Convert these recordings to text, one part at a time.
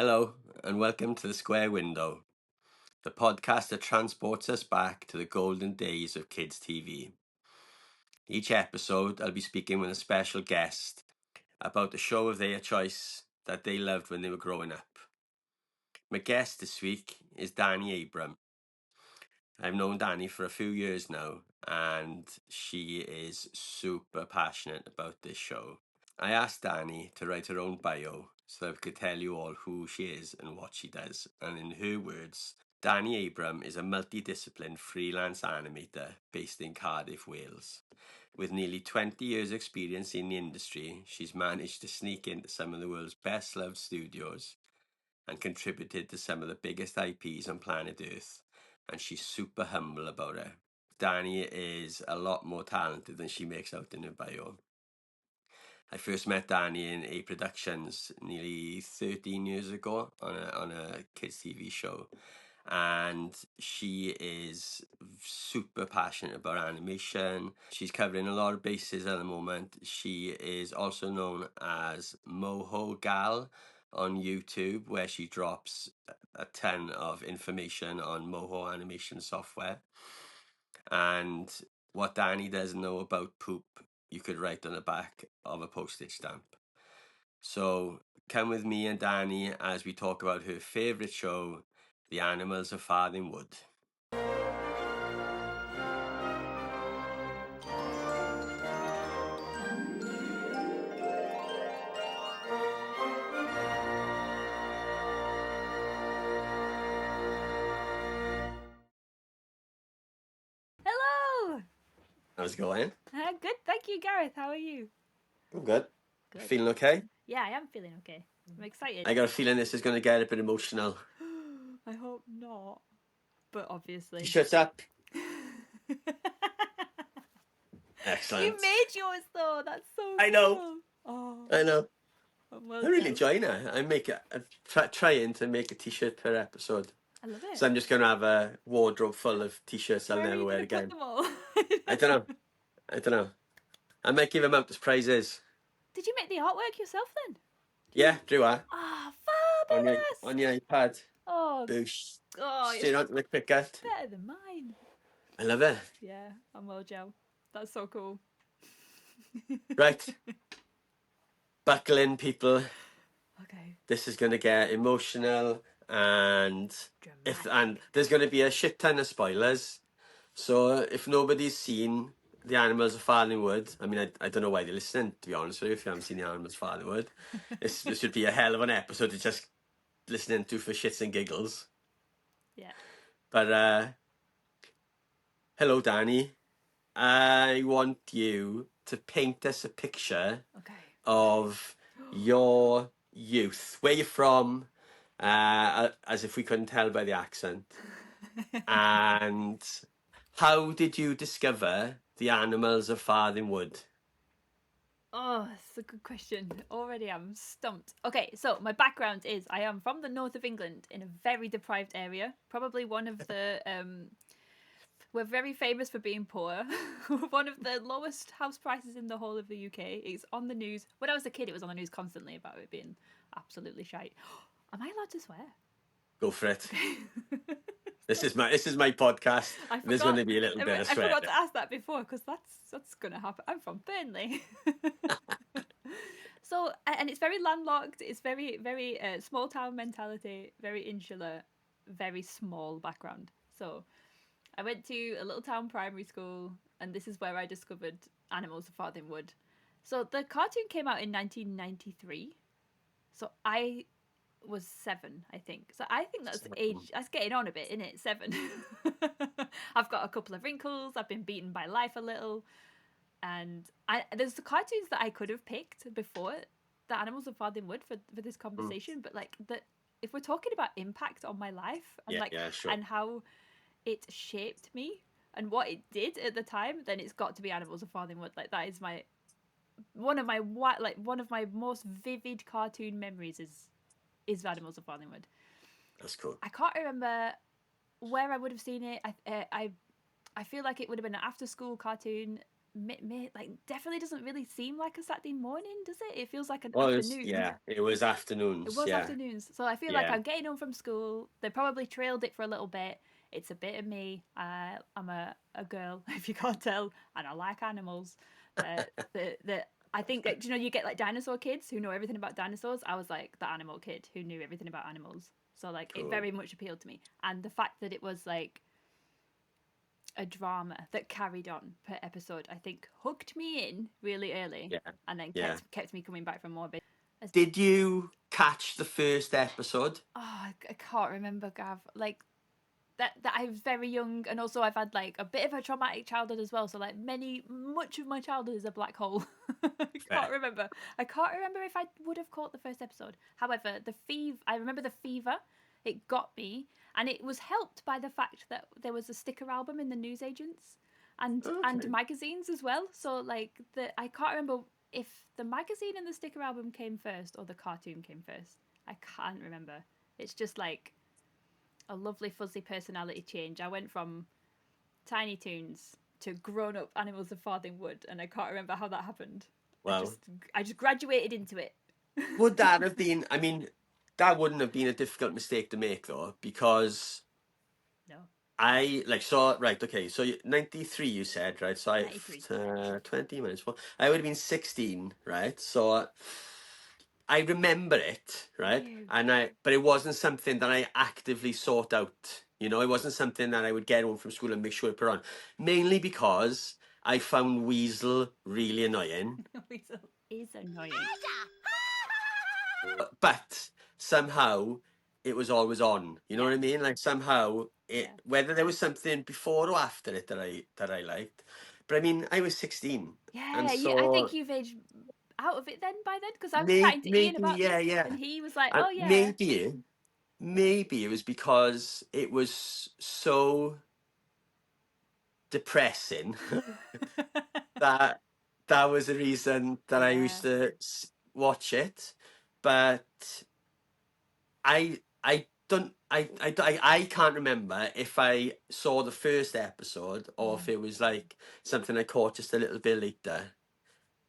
Hello, and welcome to The Square Window, the podcast that transports us back to the golden days of kids' TV. Each episode, I'll be speaking with a special guest about the show of their choice that they loved when they were growing up. My guest this week is Dani Abram. I've known Dani for a few years now, and she is super passionate about this show. I asked Dani to write her own bio so that I could tell you all who she is and what she does. And in her words, Dani Abram is a multidisciplined freelance animator based in Cardiff, Wales. With nearly 20 years' experience in the industry, she's managed to sneak into some of the world's best-loved studios and contributed to some of the biggest IPs on planet Earth. And she's super humble about it. Dani is a lot more talented than she makes out in her bio. I first met Dani in A Productions nearly 13 years ago on a kids TV show, and she is super passionate about animation. She's covering a lot of bases at the moment. She is also known as Moho Gal on YouTube, where she drops a ton of information on Moho animation software. And what Dani doesn't know about poop, you could write on the back of a postage stamp. So come with me and Dani as we talk about her favourite show, The Animals of Farthing Wood. Hello! How's it going? Good, thank you, Gareth. How are you? I'm good. Good. Feeling okay? Yeah, I am feeling okay. I'm excited. I got a feeling this is going to get a bit emotional. I hope not. But obviously. T-shirts up. You Excellent. made yours though. That's so I know. cool. Oh, I know. I'm I'm really enjoying it. I'm trying to make a T-shirt per episode. I love it. So I'm just going to have a wardrobe full of T-shirts I'll Where are never you wear gonna again. put them all? I don't know. I might give them out as prizes. Did you make the artwork yourself then? Yeah, drew that. Ah, On fabulous! your iPad. Oh, Boosh. oh, Straight onto the cricket. better than mine. I love it. Yeah, I'm well, Joe. That's so cool. Right. Buckle in, people. Okay. This is going to get emotional and Dramatic. there's going to be a shit ton of spoilers. So if nobody's seen The Animals of Farthing Wood, I mean, I don't know why they're listening, to be honest with you, if you haven't seen The Animals of Farthing Wood. This should be a hell of an episode to just listening to for shits and giggles. Yeah. But hello, Dani. I want you to paint us a picture Okay. of your youth, where you're from, as if we couldn't tell by the accent. And how did you discover The Animals of Farthing Wood? Oh, that's a good question. Already I'm stumped. Okay, so my background is I am from the north of England in a very deprived area. Probably one of the we're very famous for being poor. One of the lowest house prices in the whole of the UK. It's on the news. When I was a kid, it was on the news constantly about it being absolutely shite. Am I allowed to swear? Go for it. This is my podcast. There's going to be a little bit of I swearing. forgot to ask that before because that's going to happen. I'm from Burnley. So, and it's very landlocked. It's very, very small town mentality, very insular, very small background. So, I went to a little town primary school, and this is where I discovered Animals of Farthing Wood. So, the cartoon came out in 1993. So, I was 7, I think. So, I think that's age. That's getting on a bit, isn't it? 7. I've got a couple of wrinkles. I've been beaten by life a little. And there's the cartoons that I could have picked before the Animals of Farthing Wood for this conversation, but like if we're talking about impact on my life and sure. and how it shaped me and what it did at the time, then it's got to be Animals of Farthing Wood. Like that is one of my most vivid cartoon memories is Animals of Farthing Wood. That's cool. I can't remember where I would have seen it. I feel like it would have been an after school cartoon. like definitely doesn't really seem like a Saturday morning, does it? It feels like an Well, afternoon. it was It afternoons. was Yeah, afternoons, so I feel like yeah. I'm getting home from school. They probably trailed it for a little bit. It's a bit of me. I'm a girl, if you can't tell, and I like animals. The I think that, you know, you get like dinosaur kids who know everything about dinosaurs. I was like the animal kid who knew everything about animals. So like it Cool. very much appealed to me, and the fact that it was like a drama that carried on per episode, I think hooked me in really early, Yeah, and then yeah. kept me coming back for more. Did you catch the first episode? Oh, I can't remember, Gav. Like that I was very young, and also I've had like a bit of a traumatic childhood as well. So like much of my childhood is a black hole. I can't Fair. remember. I can't remember if I would have caught the first episode. However, I remember the fever. It got me, and it was helped by the fact that there was a sticker album in the newsagents, and Okay. magazines as well. So like I can't remember if the magazine and the sticker album came first or the cartoon came first. I can't remember. It's just like a lovely fuzzy personality change. I went from Tiny Toons to grown up Animals of Farthing Wood, and I can't remember how that happened. I Well, just I just graduated into it. would that have been? I mean, that wouldn't have been a difficult mistake to make though, because No, I like saw right. Okay, so 93 you said, right? So 93. 20 minutes. Well, I would have been 16, right? So I remember it, right? You. But it wasn't something that I actively sought out. You know, it wasn't something that I would get home from school and make sure to put on. Mainly because I found Weasel really annoying. Weasel is annoying. But somehow it was always on. You know Yeah, what I mean? Like somehow yeah, whether there was something before or after it that I liked. But I mean, I was 16, and yeah. I think so you've aged out of it then by then, because I was chatting to Ian maybe about this, yeah, yeah. and he was like, And "Oh yeah." maybe it was because it was so depressing that that was the reason that I Yeah. used to watch it. But I can't remember if I saw the first episode or if Mm. it was like something I caught just a little bit later.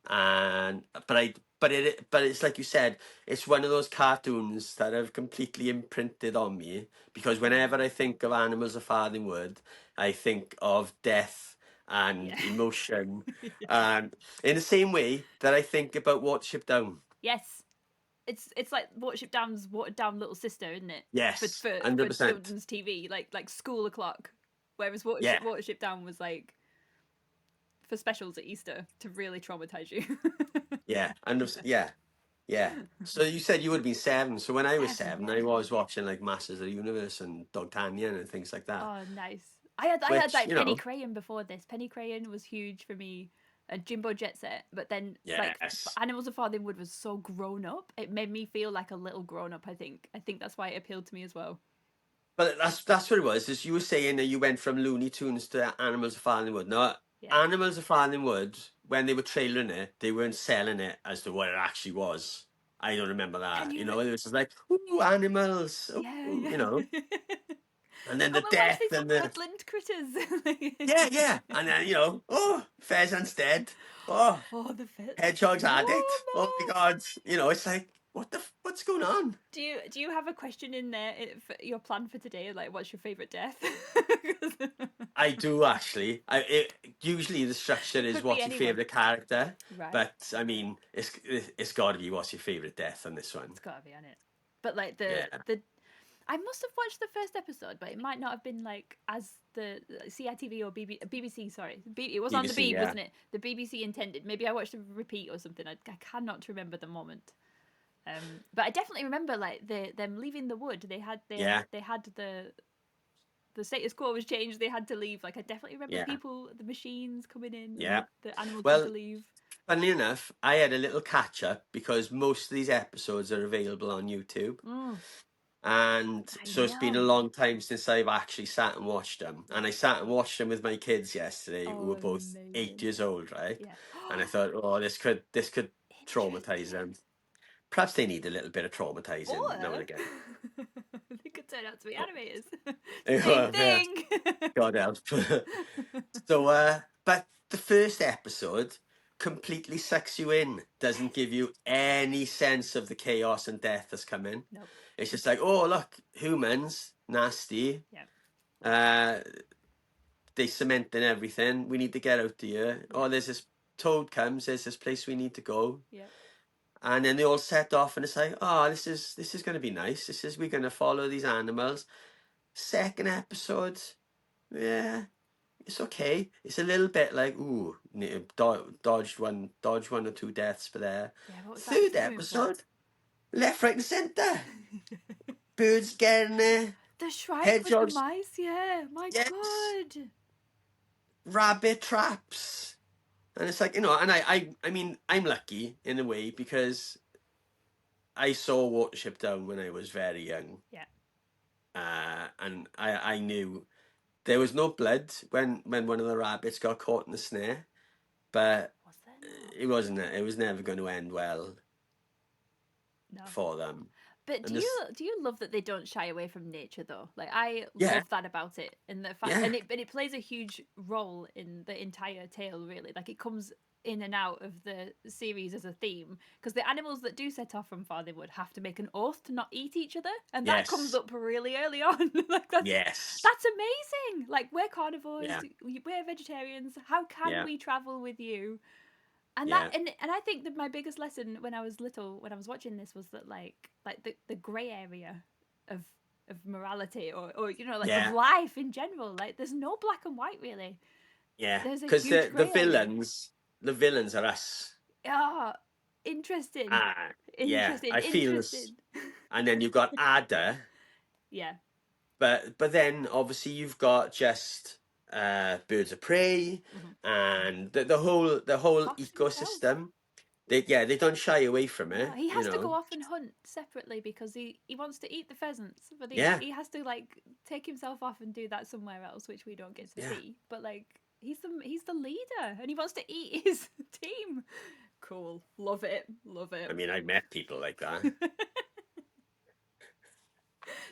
And but it's like you said, it's one of those cartoons that have completely imprinted on me, because Yeah. whenever I think of Animals of Farthing Wood, I think of death and Yeah. emotion, Yeah. and in the same way that I think about Watership Down. Yes. It's like Watership Down's watered down little sister, isn't it? For Yes, for 100%. children's TV, like school o'clock. Whereas Yeah, Watership Down was like for specials at Easter to really traumatize you. yeah, yeah. Yeah. So you said you would have been 7. So when I was 7, 7, yeah. I was watching like Masters of the Universe and Dogtanian and things like that. Oh, nice. I had Which, like Penny Crayon before this. Penny Crayon was huge for me, and Jimbo Jet Set. But then like yes. Animals of Farthing Wood was so grown up. It made me feel like a little grown up. I think that's why it appealed to me as well. But that's what it was. Is you were saying that you went from Looney Tunes to Animals of Farthing Wood. No, Yeah. Animals of Farthing Wood, when they were trailering it, they weren't selling it as to what it actually was. I don't remember Can that. You you? know, it was just like, ooh, animals, Yeah, ooh, yeah. you know. And then the Come and watch death these and the woodland critters. yeah, yeah. And then, oh, pheasant's dead. Oh, Oh, the fit. Hedgehog's No, had it. Oh my no. god. It's like, what's going on? Do you have a question in there for your plan for today? Like, what's your favorite death? I do actually. Usually the structure is Could be what's your anyone. favorite character, Right. but I mean, it's got to be what's your favorite death on this one. It's gotta be on it. But like Yeah, the I must have watched the first episode, but it might not have been like as the CITV or BBC. Sorry, it was on the BBC. Beeb, Yeah, wasn't it? The BBC intended. Maybe I watched a repeat or something. I cannot remember the moment. But I definitely remember like them leaving the wood. yeah, They had the status quo was changed. They had to leave. Like I definitely remember yeah, the machines coming in, yeah. and the animals had to Well, leave. funnily enough, I had a little catch up because most of these episodes are available on YouTube. Mm, And I so it's been a know. long time since I've actually sat and watched them. And I sat and watched them with my kids yesterday, who Oh, were both 8 amazing. years old, right? Yeah. And I thought, oh, this could traumatize Interesting. them. Perhaps they need a little bit of traumatizing now and Or again. they could turn out to be Oh, animators. Same well, yeah, thing. God help. So, but the first episode completely sucks you in, doesn't give you any sense of the chaos and death that's coming. Nope. It's just like, oh, look, humans, nasty. Yeah. They cementing everything. We need to get out of here. Yeah. Oh, there's this toad comes. There's this place we need to go. Yeah. And then they all set off, and it's like, oh, this is going to be nice. We're going to follow these animals. Second episode, yeah, it's okay. It's a little bit like, ooh, dodged one or two deaths for there. Yeah, what was Third that? episode, left, right, and centre. Birds getting there. The shrike Hedgehogs. with the mice, yeah. My Yes. God. Rabbit traps. And it's like, and I mean, I'm lucky in a way because I saw Watership Down when I was very young. Yeah. And I knew there was no blood when one of the rabbits got caught in the snare, but Was there not? it wasn't. It was never going to end well for them. But And do you love that they don't shy away from nature though? Like I Yeah. love that about it, and the fact, Yeah. and it plays a huge role in the entire tale. Really, like it comes in and out of the series as a theme, because the animals that do set off from Farthing Wood have to make an oath to not eat each other, and that Yes. comes up really early on. Like Yes. that's amazing. Like we're carnivores, Yeah. we're vegetarians. How can Yeah. we travel with you? And Yeah. that and I think that my biggest lesson when I was little, when I was watching this, was that like the grey area of morality, or Yeah. of life in general. Like there's no black and white really. Yeah. There's a Because huge the grey area. villains are us. Ah, interesting. Yeah. Interesting. I feel this. Interesting. And then you've got Ada. Yeah. But then obviously you've got just birds of prey, and the whole Fox ecosystem. They don't shy away from it. No, he has to go off and hunt separately because he wants to eat the pheasants, but he has to like take himself off and do that somewhere else, which we don't get to see. But like he's the leader, and he wants to eat his team. Cool, love it. I mean, I met people like that.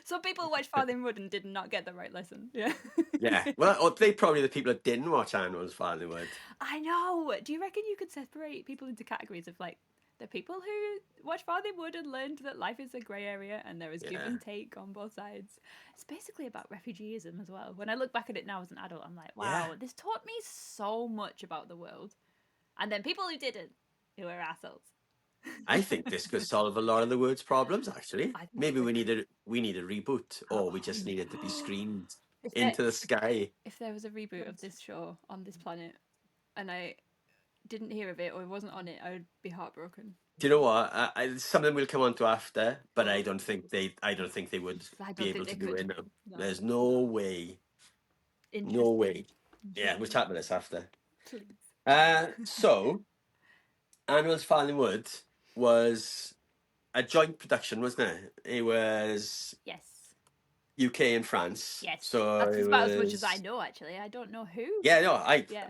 So people watched Farthing Wood and did not get the right lesson. Yeah. Yeah. Well, or they probably the people that didn't watch Animals of Farthing Wood. I know. Do you reckon you could separate people into categories of like the people who watch Farthing Wood and learned that life is a grey area and there is give and take on both sides? It's basically about refugeeism as well. When I look back at it now as an adult, I'm like, wow, this taught me so much about the world. And then people who didn't, who are assholes. I think this could solve a lot of the world's problems. Actually, maybe we need a reboot, or we just needed to be screamed into the sky. If there was a reboot of this show on this planet, and I didn't hear of it or wasn't on it, I would be heartbroken. Do you know what? Something we'll come on to after, but I don't think they would be able to do it now. No. There's no way. No way. Yeah, we'll chat about this after. Please. So, Animals of Farthing Wood was a joint production, wasn't it? It was UK and France. Yes. So that's about as much as I know. Actually, I don't know who. Yeah, no.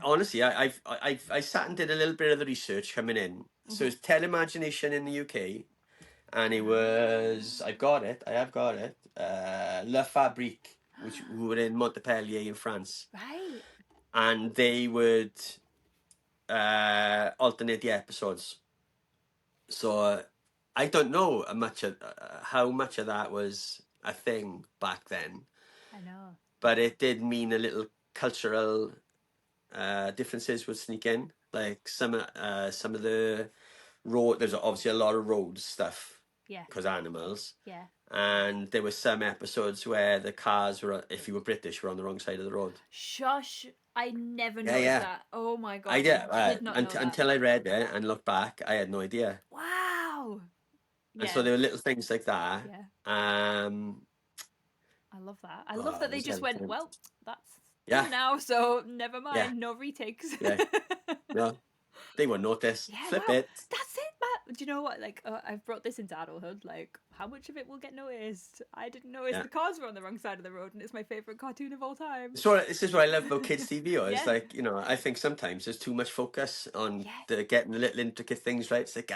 Honestly, I sat and did a little bit of the research coming in. So it's Teleimagination in the UK, and it was I have got it. La Fabrique, who were in Montpellier in France. Right. And they would alternate the episodes. So I don't know how much of that was a thing back then. I know. But it did mean a little cultural differences would sneak in. Like some of the road. There's obviously a lot of road stuff. Yeah. Because animals. Yeah. And there were some episodes where the cars were, if you were British, were on the wrong side of the road. Shush! I never noticed that. Oh my god! I did not know that. Until I read it and looked back, I had no idea. Wow. And so there were little things like that. Yeah. I love that. I love that they just went, well, that's now, so never mind. Yeah. No retakes. Yeah. No, they won't notice. Yeah, Flip wow. it. That's it, Matt. Do you know what? Like, I've brought this into adulthood. Like, how much of it will get noticed? I didn't notice the cars were on the wrong side of the road, and it's my favourite cartoon of all time. So this is what I love about kids' TV. It's like, I think sometimes there's too much focus on getting the little intricate things right. It's like,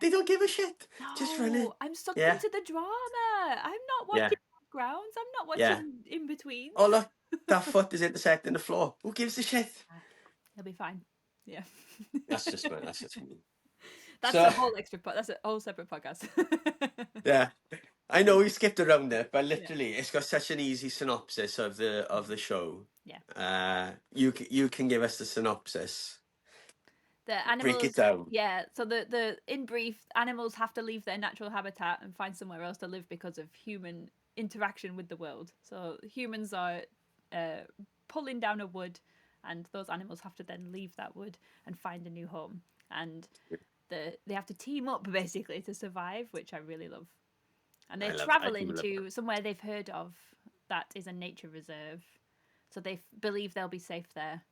they don't give a shit. No, just run it. I'm sucked into the drama. I'm not watching backgrounds. I'm not watching in between. Oh, look, that foot is intersecting the floor. Who gives a shit? He'll be fine. Yeah. That's just me. That's just me. That's So a whole that's a whole separate podcast. yeah, I know we skipped around it, but Yeah. literally, it's got such an easy synopsis of the show. Yeah. You can give us the synopsis. The Break it animals, down. yeah. So the in brief, animals have to leave their natural habitat and find somewhere else to live because of human interaction with the world. So humans are uh, pulling down a wood, and those animals have to then leave that wood and find a new home. And they have to team up basically to survive, which I really love. And they're I do traveling love that. to somewhere they've heard of that is a nature reserve, so they believe they'll be safe there,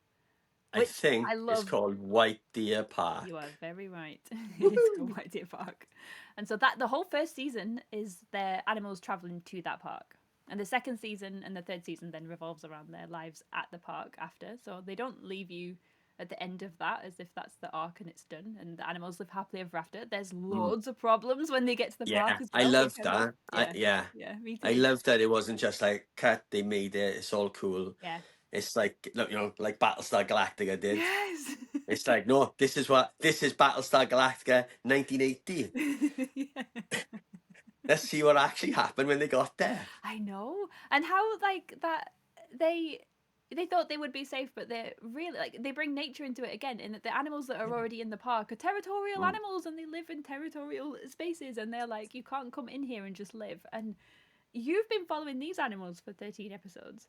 I which think I it's love. called White Deer You are Park. very right. It is called Woohoo! White Deer Park. And so that the whole first season is their animals traveling to that park. And the second season and the third season then revolves around their lives at the park after. So they don't leave you at the end of that as if that's the arc and it's done and the animals live happily ever after. There's Mm. loads of problems when they get to the park Yeah, as I well, which love I love. that. Yeah. Yeah, Yeah, me I too. love that it wasn't just like cut. They made it. It's all cool. Yeah. It's like look, like Battlestar Galactica did. Yes. It's like no, this is Battlestar Galactica 1980. Yeah. Let's see what actually happened when they got there. I know. And how like that they they thought they would be safe, but they're really like they bring nature into it again. In that the animals that are already in the park are territorial Mm. animals, and they live in territorial spaces. And they're like, you can't come in here and just live. And you've been following these animals for 13 episodes,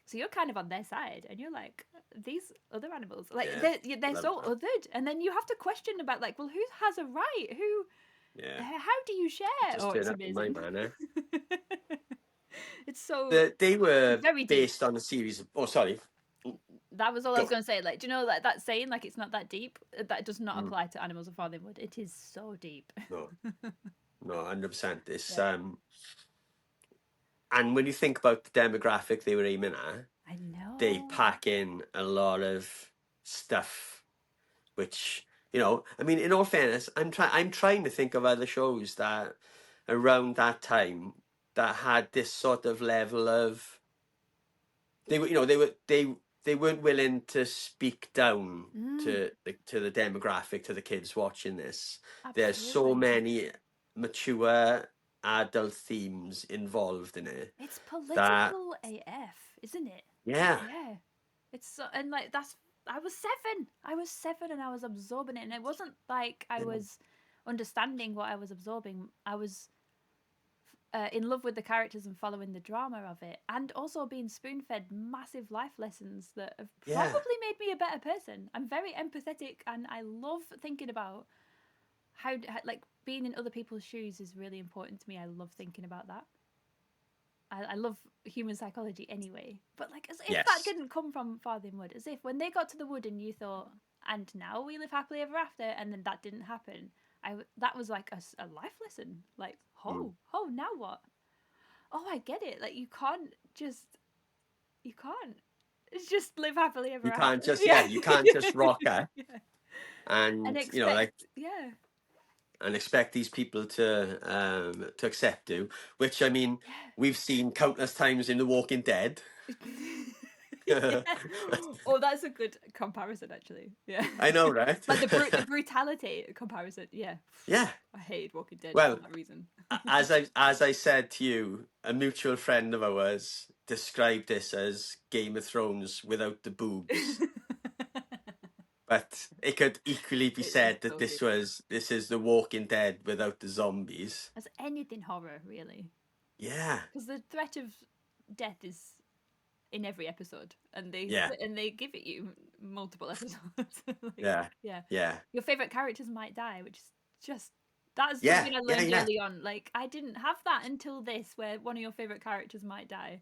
so you're kind of on their side, and you're like, these other animals, like Yeah, they're love so that. othered, and then you have to question about like, well, who has a right? Who? Yeah, How do you share? just Oh, turn it's up in my amazing. manner. It's so They were very deep. based on a series of. Oh, sorry. That was all I was Go. going to say. Like, do you know that saying, like, it's not that deep? That does not Mm. apply to Animals of Farthing Wood. It is so deep. No, no, 100%. It's Yeah. and when you think about the demographic they were aiming at, I they know. pack in a lot of stuff, which I mean, in all fairness, I'm trying to think of other shows that around that time that had this sort of level of they were they weren't willing to speak down Mm, to the demographic, to the kids watching this. There's so absolutely. many mature adult themes involved in it It's that political AF, isn't it? yeah. Yeah. It's so, and like, that's, I was 7. I was 7 and I was absorbing it. And it wasn't like I was understanding what I was absorbing. I was in love with the characters and following the drama of it, and also being spoon fed massive life lessons that have Yeah. probably made me a better person. I'm very empathetic, and I love thinking about how like being in other people's shoes is really important to me. I love thinking about that. I love human psychology anyway, but like as if that Yes. didn't come from Farthing Wood, as if when they got to the wood and you thought, and now we live happily ever after, and then that didn't happen. That was like a life lesson. Like, Mm. oh, now what? Oh, I get it. Like, you can't just live happily ever You after. can't just Yeah. you can't just rock up Yeah. And and expect, like yeah, and expect these people to accept you, which I mean we've seen countless times in The Walking Dead. yeah. Yeah. Oh, that's a good comparison, actually. Yeah. I know, right? Like the brutality comparison. Yeah. Yeah. I hate Walking Dead for Well, that reason. as I said to you, a mutual friend of ours described this as Game of Thrones without the boobs. But it could equally be It is said that so good. this is The Walking Dead without the zombies. As anything horror, really. Yeah. Because the threat of death is in every episode, and Yeah. they give it you multiple episodes. Like, Yeah. yeah, Yeah. your favorite characters might die, which is just that's Yeah. something I Yeah. learned Yeah. early on. Like, I didn't have that until this, where one of your favorite characters might die,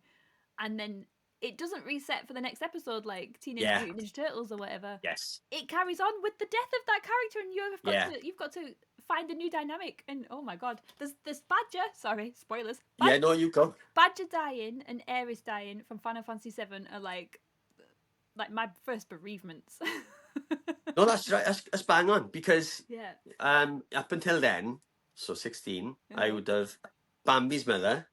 and then it doesn't reset for the next episode, like Teenage Yeah. Mutant Ninja Turtles or whatever. Yes. It carries on with the death of that character, and Yeah. you've got to find a new dynamic. And oh my god, there's Badger. Sorry, spoilers. Yeah. No, you go. Badger dying and Aerith dying from Final Fantasy VII are like my first bereavements. No, that's right. That's bang on because Yeah. up until then, so 16, I Uh-huh. would have Bambi's mother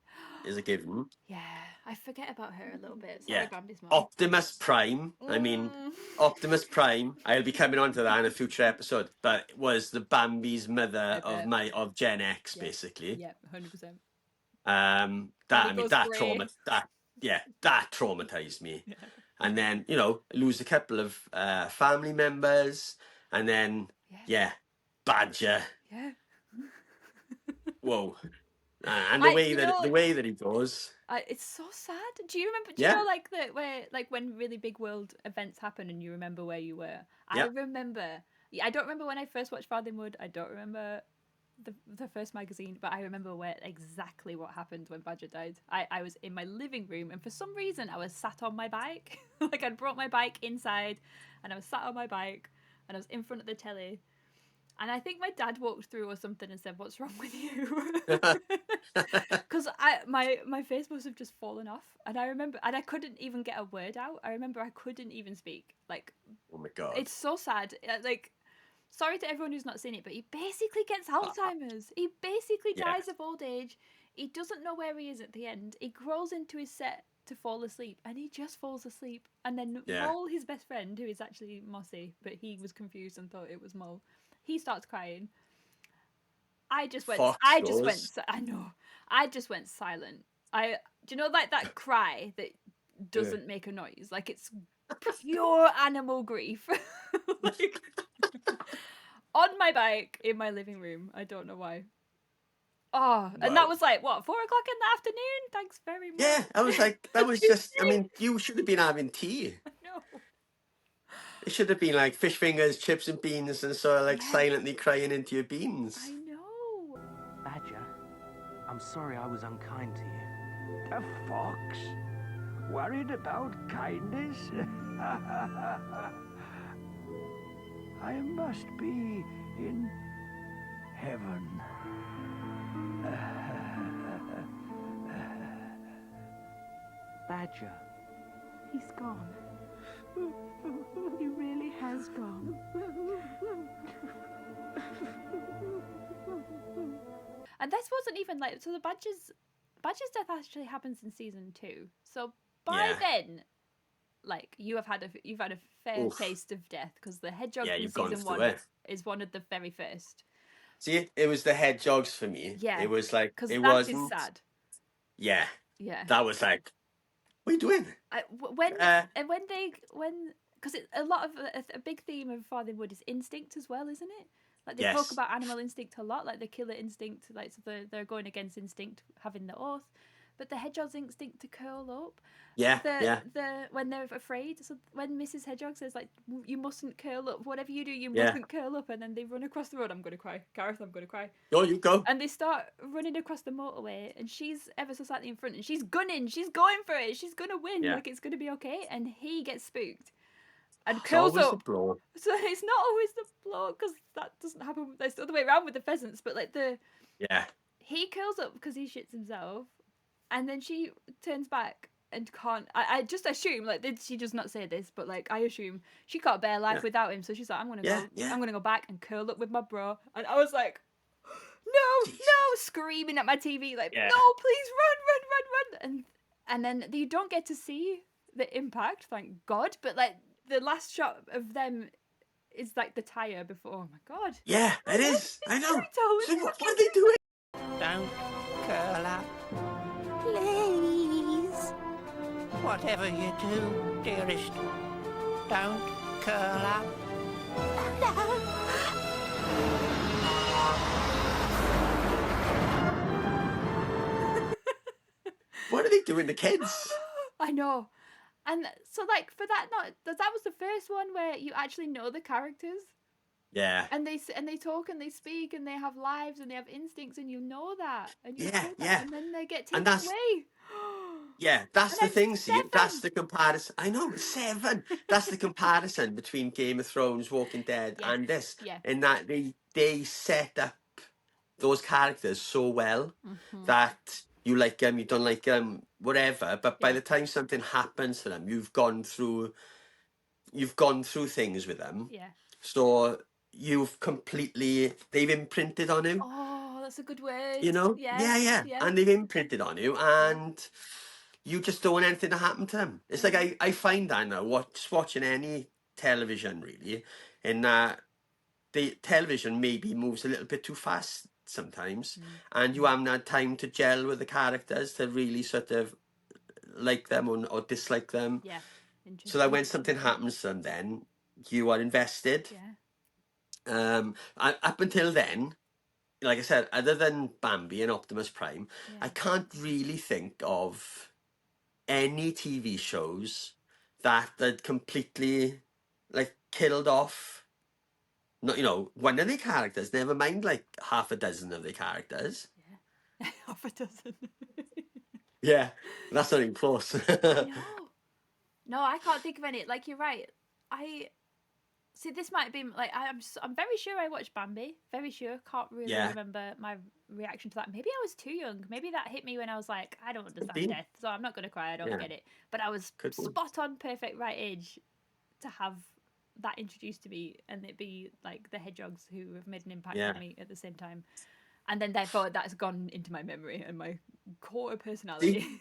is a given. Yeah, I forget about her a little bit. Sorry, Yeah. Bambi's mom. Optimus Prime. I mean, Mm. Optimus Prime, I'll be coming on to that in a future episode, but was the Bambi's mother I bet. of Gen X, Yeah. basically. Yeah, 100%. That When he I mean goes grey. that traumatized me. Yeah. And then, lose a couple of family members, and then Yeah. yeah, Badger. Yeah. Whoa. And the way You that know, he goes. it's so sad. Do you remember? Do you Yeah, know like like when really big world events happen and you remember where you were? I yeah. remember. Yeah, I don't remember when I first watched Farthing Wood. I don't remember the first magazine, but I remember where exactly what happened when Badger died. I was in my living room, and for some reason I was sat on my bike. Like I'd brought my bike inside, and I was sat on my bike, and I was in front of the telly. And I think my dad walked through or something and said, "What's wrong with you?" Because my face must have just fallen off, and I remember, and I couldn't even get a word out. I remember I couldn't even speak. Like, Oh my God. it's so sad. Like, sorry to everyone who's not seen it, but he basically gets Alzheimer's. He basically Yeah, dies of old age. He doesn't know where he is at the end. He crawls into his set to fall asleep, and he just falls asleep. And then yeah. Mole, his best friend, who is actually Mossy, but he was confused and thought it was Mole, he starts crying. Fox goes. I know. I just went silent. Do you know like that cry that Yeah. doesn't make a noise? Like it's pure animal grief. Like on my bike in my living room. I don't know why. Oh, and that Wow. was like what, 4 o'clock in the afternoon? Thanks very much. Yeah, I was like, that was just. I mean, you should have been having tea. No. It should have been like fish fingers, chips and beans, and sort of like Yeah. silently crying into your beans. I know. Badger, I'm sorry I was unkind to you. A fox? Worried about kindness? I must be in heaven. Badger, He's gone. He really has gone. And this wasn't even like, so the Badger's death actually happens in season 2. So by Yeah. then, like you've had a fair Oof. taste of death, because the hedgehog Yeah, in you've gone season through 1 it. is one of the very first. See, it was the hedgehogs for me. Yeah, It was like, because it that wasn't. is sad. Yeah, Yeah. that was like, what are you doing? When because a lot of a big theme of Farthing Wood is instinct as well, isn't it? Like they talk Yes. about animal instinct a lot, like the killer instinct, like so they're going against instinct, having the oath, but the hedgehog's instinct to curl up. Yeah, The yeah. when they're afraid, so when Mrs. Hedgehog says like you mustn't curl up, whatever you do, you Yeah. mustn't curl up, and then they run across the road. I'm gonna cry, Gareth. I'm gonna cry. Go, you go. And they start running across the motorway, and she's ever so slightly in front, and she's gunning, she's going for it, she's gonna win, Yeah. like it's gonna be okay. And he gets spooked and It's curls always the up. blow. So it's not always the blow, because that doesn't happen. That's the other way around with the pheasants, but like Yeah. he curls up because he shits himself, and then she turns back and can't. I just assume, like, she does not say this, but like I assume she can't bear life Yeah. without him, so she's like, I'm gonna Yeah, go, yeah. I'm gonna go back and curl up with my bro. And I was like, no, Jeez. no, screaming at my TV, like, Yeah. no, please run. And then you don't get to see the impact, thank God, but like the last shot of them is like the tire before. Oh my God. Yeah, it is. I know. Storytelling. So what are they doing? Don't curl up, Please. whatever you do, dearest. Don't curl up. What are they doing to kids? I know. And so like for that, that was the first one where you actually know the characters, Yeah. and they talk and they speak and they have lives and they have instincts, and you know that, and you Yeah, know that, yeah. and then they get And taken that's- away. Yeah, that's And the I'm thing, see, 7. that's the comparison. I know, 7. That's the comparison between Game of Thrones, Walking Dead, Yeah, and this. yeah. In that they set up those characters so well that you like them, you don't like them, whatever. But by Yeah. the time something happens to them, you've gone through things with them. Yeah. So they've imprinted on you. Oh, that's a good word. You know? Yeah. Yeah. And they've imprinted on you, and you just don't want anything to happen to them. It's like I find that now, watching any television, really, in that the television maybe moves a little bit too fast sometimes, and you haven't had time to gel with the characters to really sort of like them or dislike them. Yeah. So that Interesting. when something happens to them, then you are invested. Yeah. Up until then, like I said, other than Bambi and Optimus Prime, Yeah. I can't really think of any TV shows that had completely like killed off. Not, one of the characters. Never mind, like half a dozen of the characters. Yeah. Half a dozen. Yeah, that's not even close. No, I can't think of any. Like, you're right. I see. This might be like I'm very sure I watched Bambi. Very sure. Can't really Yeah. remember my reaction to that. Maybe I was too young. Maybe that hit me when I was like, I don't understand be. death, so I'm not gonna cry. I don't Yeah. get it. But I was Could be. spot on, perfect right age to have that introduced to me, and it be like the hedgehogs who have made an impact Yeah. on me at the same time. And then therefore that's gone into my memory and my core personality.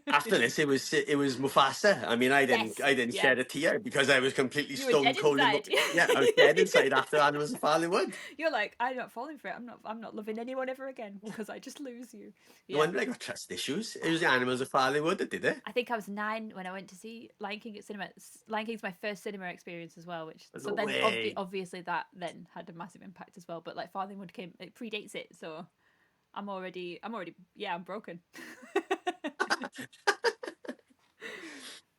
After this, it was Mufasa. I mean, I didn't Yes. shed a tear because I was completely You were stone dead cold. inside. Yeah, I was dead inside after Animals of Farthing Wood. You're like, I'm not falling for it. I'm not loving anyone ever again because I just lose you. No wonder I got trust issues. It was the Animals of Farthing Wood that did it. I think I was 9 when I went to see Lion King at cinema. Lion King's my first cinema experience as well, which so No then way. obviously that then had a massive impact as well. But like Farthing Wood it predates it, so I'm already I'm broken.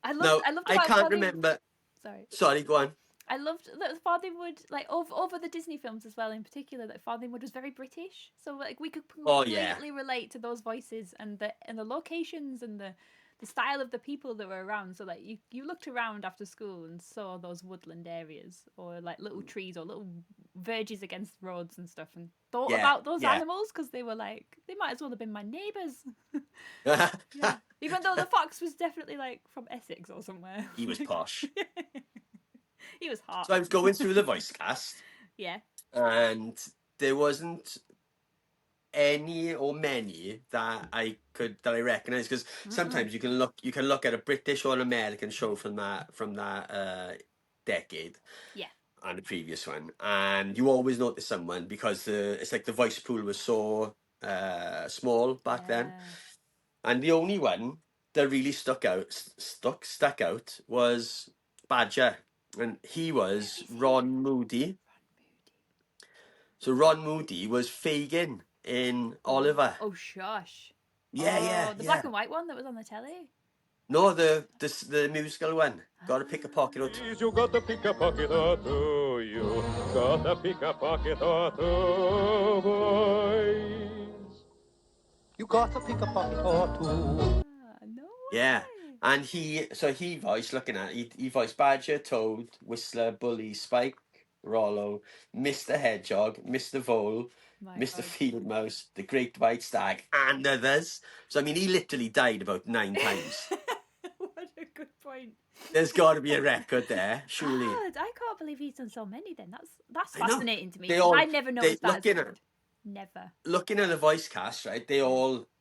I loved I about can't Farthing- remember. Sorry. Sorry, go on. I loved that Farthing Wood, like over the Disney films as well, in particular. That Farthing Wood was very British, so like we could completely relate to those voices and the locations and the style of the people that were around. So like you looked around after school and saw those woodland areas or like little trees or little verges against roads and stuff, and thought about those animals because they were like they might as well have been my neighbours. Yeah. Even though the fox was definitely like from Essex or somewhere. He was posh. He was hot. So I was going through the voice cast. Yeah. And there wasn't any or many that I recognize, because sometimes you can look at a British or an American show from that decade. Yeah. And the previous one, and you always notice someone because it's like the voice pool was so small back then. And the only one that really stuck out was Badger, and he was Ron Moody. So Ron Moody was Fagin in Oliver. Oh shush! Yeah. The black and white one that was on the telly. No, the musical one. Got to pick a pocket or two. You got to pick a pocket or two. You got to pick a pocket or two, boys. You got to pick a pocket or two. No way. Yeah, and he voiced Badger, Toad, Whistler, Bully, Spike, Rollo, Mr. Hedgehog, Mr. Vole, Mr. Field Mouse, the Great White Stag, and others. So I mean, he literally died about 9 times. What a good point. There's got to be a record there, surely. God, I can't believe he's done so many. Then that's I know. fascinating to me. They all- I never noticed that. looking As at- Never. Looking at the voice cast, right?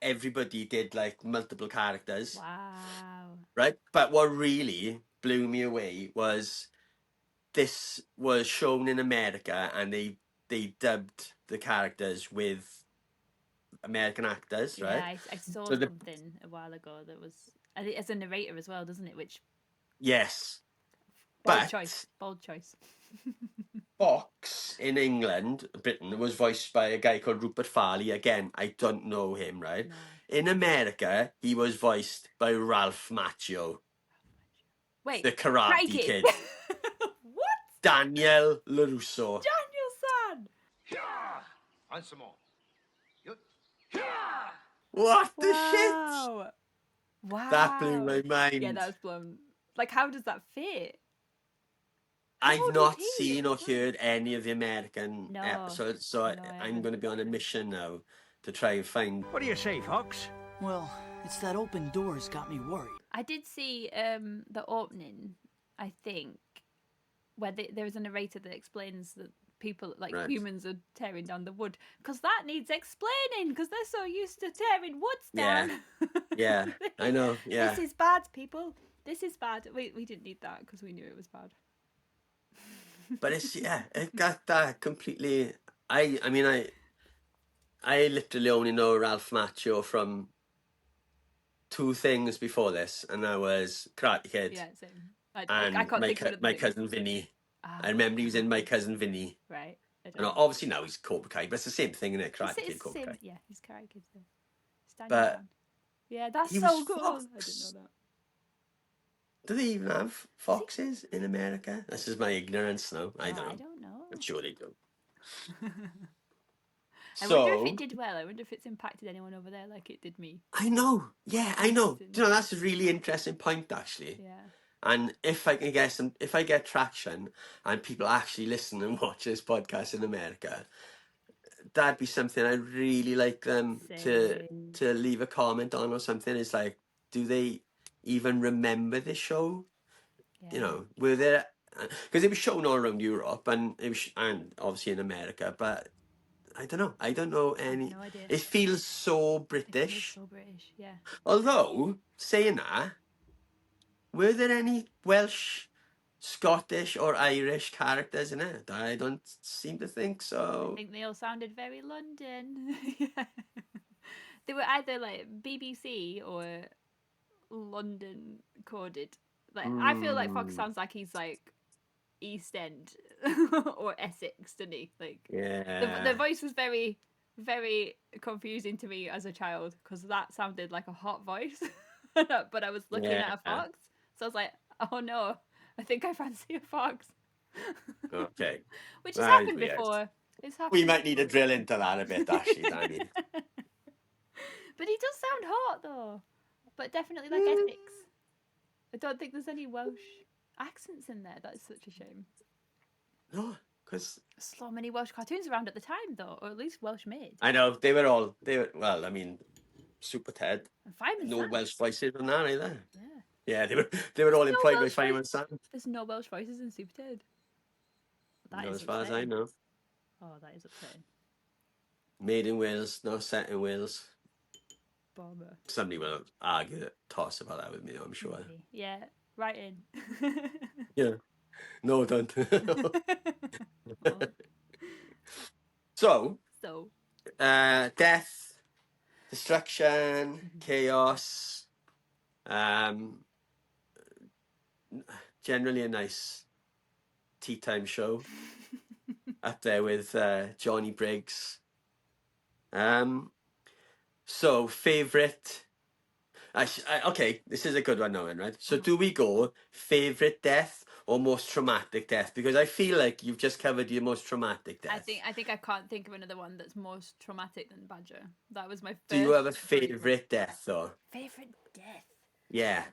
Everybody did like multiple characters, Wow. right? But what really blew me away was this was shown in America, and they dubbed the characters with American actors, right? Yeah, I saw So the- something a while ago that was as a narrator as well, doesn't it? Which Yes. bold But choice. Bold choice. Fox in England, Britain, was voiced by a guy called Rupert Farley. Again, I don't know him, right? No. In America, he was voiced by Ralph Macchio, Wait. the Karate Crikey. Kid. What? Daniel LaRusso. Daniel-san. And some more. What the shit? Wow. Wow. That blew my mind. Yeah, that was blown. Like, how does that fit? I've old not was he? seen or heard any of the American No. episodes, so No, I I'm haven't. going to be on a mission now to try and find. What do you say, Fox? Well, it's that open door's got me worried. I did see the opening, I think, where there is a narrator that explains that people, like Right. humans, are tearing down the wood. Because that needs explaining, because they're so used to tearing woods down. Yeah, I know. Yeah, This is bad, people. This is bad. We didn't need that because we knew it was bad. But it's it got that completely. I mean, I literally only know Ralph Macchio from two things before this, and that was Karate Kid Yeah, same. I and can't think of another my thing. cousin Vinny. Ah, I remember he was in My Cousin Vinny. right. I don't And know. obviously now he's Cobra Kai, but it's the same thing, isn't it? Karate It's Kid, the Cobra same. Kai. Yeah, he's Karate Kid still. Stand your But ground. Yeah, that's he was so cool. I didn't Fox. know that. Do they even have foxes in America? This is my ignorance now. I don't know. I don't know. I'm sure they do. I wonder if it So did well. I wonder if it's impacted anyone over there like it did me. I know. Yeah, I know. Interesting. Do you know, that's a really interesting point, actually. Yeah. And if I can get if I get traction and people actually listen and watch this podcast in America, that'd be something I'd really like them to leave a comment on or something. It's like, do they even remember this show? Yeah. You know, were there, because it was shown all around Europe and it was, and obviously in America, but I don't know. I don't know any. no idea. It feels so It British. feels so British. Yeah. Although saying that, were there any Welsh, Scottish, or Irish characters in it? I don't seem to think I so. think they all sounded very London. Yeah. They were either like BBC or London coded. Like I feel like Fox sounds like he's like East End or Essex, doesn't he? Like Yeah. the voice was very, very confusing to me as a child because that sounded like a hot voice. But I was looking at a fox, so I was like, oh no, I think I fancy a fox. Okay. Which has That is happened weird. before. It's happened. We might need to drill into that a bit, actually, Danny. But he does sound hot though. But definitely like Essex. I don't think there's any Welsh accents in there. That is such a shame. No, because So many Welsh cartoons around at the time though, or at least Welsh made. I know well, I mean, Super Ted. And Fireman No Sam. Welsh voices on that either. Yeah. Yeah, they were all no employed by Welsh Fireman Sam. There's no Welsh voices in Super Ted. That No, is as far as I upsetting. know. Oh, that is upsetting. Made in Wales, no set in Wales. Bummer. Somebody will argue toss about that with me, I'm sure. Maybe. Yeah, right in. Yeah. No, don't. Oh. So, So, death, destruction, chaos. Generally a nice tea time show. Up there with Johnny Briggs. So, favourite. Okay, this is a good one now, then, right? So, do we go favourite death or most traumatic death? Because I feel like you've just covered your most traumatic death. I think I can't think of another one that's more traumatic than Badger. That was my first. Do you have a favourite death, though? Favorite death? Yeah.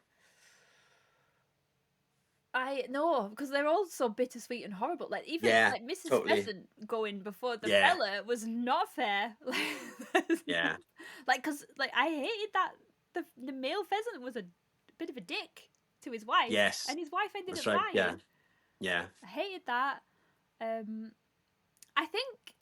I know, because they're all so bittersweet and horrible. Like even like Mrs. totally. Pheasant going before the Yeah. fella was not fair. Yeah. Like, cause like I hated that the male pheasant was a bit of a dick to his wife. Yes. And his wife ended That's up right. dying. Yeah. I hated that. I think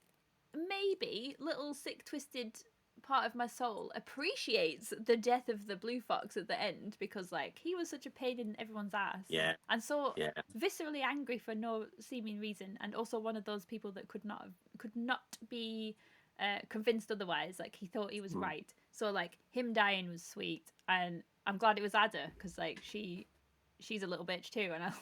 maybe little sick twisted part of my soul appreciates the death of the blue fox at the end because like he was such a pain in everyone's ass. Yeah. And so Yeah. viscerally angry for no seeming reason, and also one of those people that could not be convinced otherwise. Like he thought he was right. So like him dying was sweet, and I'm glad it was Ada because like she's a little bitch too, and I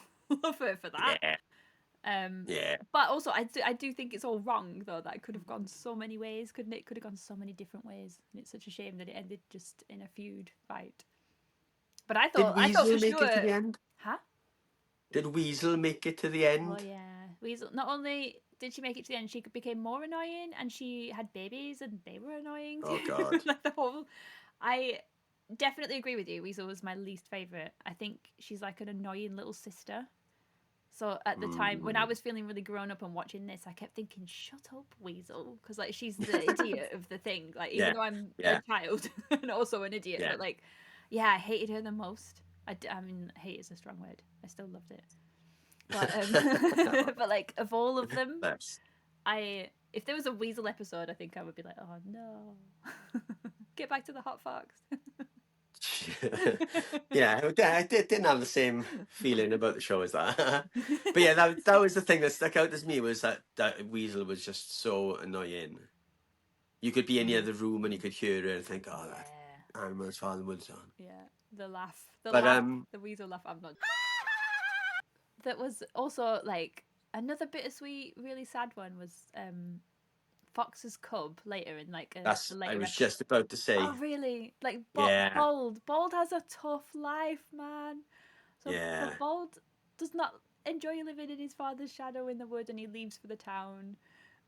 love her for that. Yeah. But also, I do think it's all wrong though. That it could have gone so many ways, couldn't it? Could have gone so many different ways, and it's such a shame that it ended just in a feud fight. But I thought Did for Weasel make sure. it to the end? Huh? Did Weasel make it to the end? Oh yeah, Weasel. Not only did she make it to the end, she became more annoying, and she had babies, and they were annoying. Oh god. Like the whole. I definitely agree with you. Weasel was my least favorite. I think she's like an annoying little sister. So at the time when I was feeling really grown up and watching this, I kept thinking, "Shut up, Weasel," because like she's the idiot of the thing. Like even though I'm a child and also an idiot, but like, yeah, I hated her the most. I mean, hate is a strong word. I still loved it, but but like of all of them, if there was a Weasel episode, I think I would be like, "Oh no, get back to the hot fox." Yeah, I didn't have the same feeling about the show as that. But yeah, that was the thing that stuck out as me, was that Weasel was just so annoying. You could be in the other room and you could hear it and think, oh, that Yeah. Animals of Farthing Wood's on. Yeah. The laugh. The But laugh. The weasel laugh. I'm not. That was also like another bittersweet, really sad one was Fox's cub later in like that's the I later was episode. just about to say. Oh really? Like Yeah. Bold has a tough life, man. So Yeah. Bold does not enjoy living in his father's shadow in the wood, and he leaves for the town.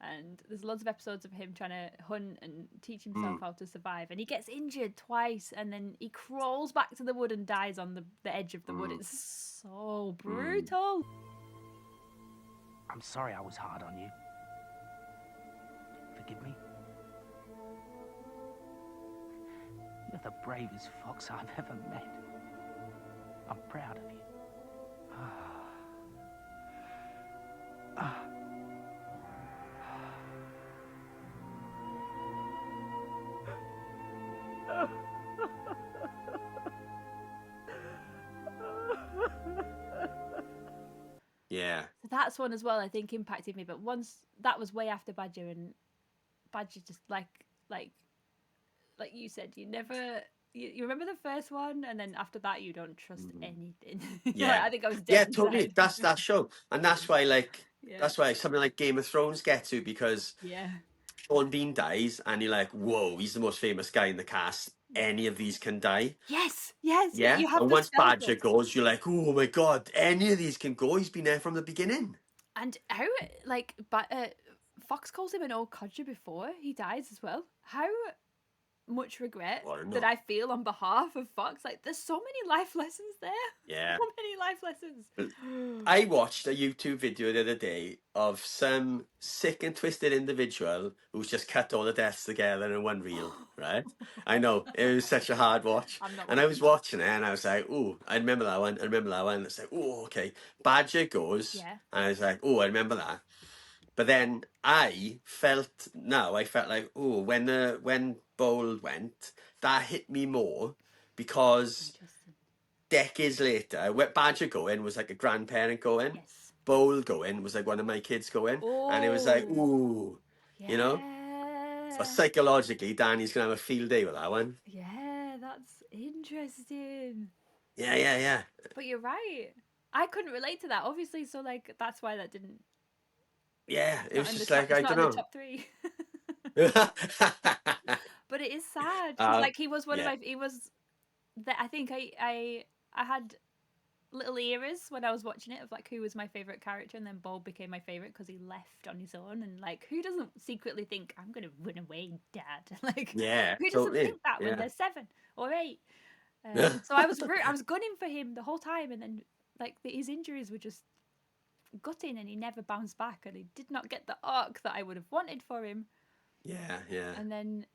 And there's lots of episodes of him trying to hunt and teach himself how to survive. And he gets injured twice, and then he crawls back to the wood and dies on the edge of the wood. It's so brutal. I'm sorry I was hard on you. Forgive me? You're the bravest fox I've ever met. I'm proud of you. Yeah. So that's one as well, I think, impacted me. But once that was way after Badger, and Badger just like you said, you never. You remember the first one, and then after that, you don't trust anything. Yeah. I think I was dead Yeah, inside. totally. That's that show. And that's why, like, Yeah. that's why something like Game of Thrones gets to, because Yeah. Sean Bean dies and you're like, whoa, he's the most famous guy in the cast. Any of these can die. Yes. Yeah. You have And to once spell Badger it. goes, you're like, oh my God, any of these can go. He's been there from the beginning. And how, like, Fox calls him an old codger before he dies as well. How much regret that I feel on behalf of Fox. Like, there's so many life lessons there. Yeah. So many life lessons. I watched a YouTube video the other day of some sick and twisted individual who's just cut all the deaths together in one reel, right? I know, it was such a hard watch. And I was watching it and I was like, oh, I remember that one. It's like, oh, okay. Badger goes. Yeah. And I was like, oh, I remember that. But then I felt like, oh, when Bold went, that hit me more because decades later, when Badger going was like a grandparent going. Yes. Bold going was like one of my kids going. And it was like, ooh, you know? So psychologically, Danny's going to have a field day with that one. Yeah, that's interesting. Yeah. But you're right. I couldn't relate to that, obviously, so like that's why that didn't. Yeah, it was just like, I don't know. The top 3. But it is sad. Like he was one of my. He was. I think I had little eras when I was watching it of like who was my favorite character, and then Bob became my favorite because he left on his own. And like, who doesn't secretly think I'm going to run away, Dad? Like, yeah, who doesn't think that when they're 7 or 8? So I was gunning for him the whole time, and then like his injuries were just gutting, and he never bounced back, and he did not get the arc that I would have wanted for him. Yeah. And then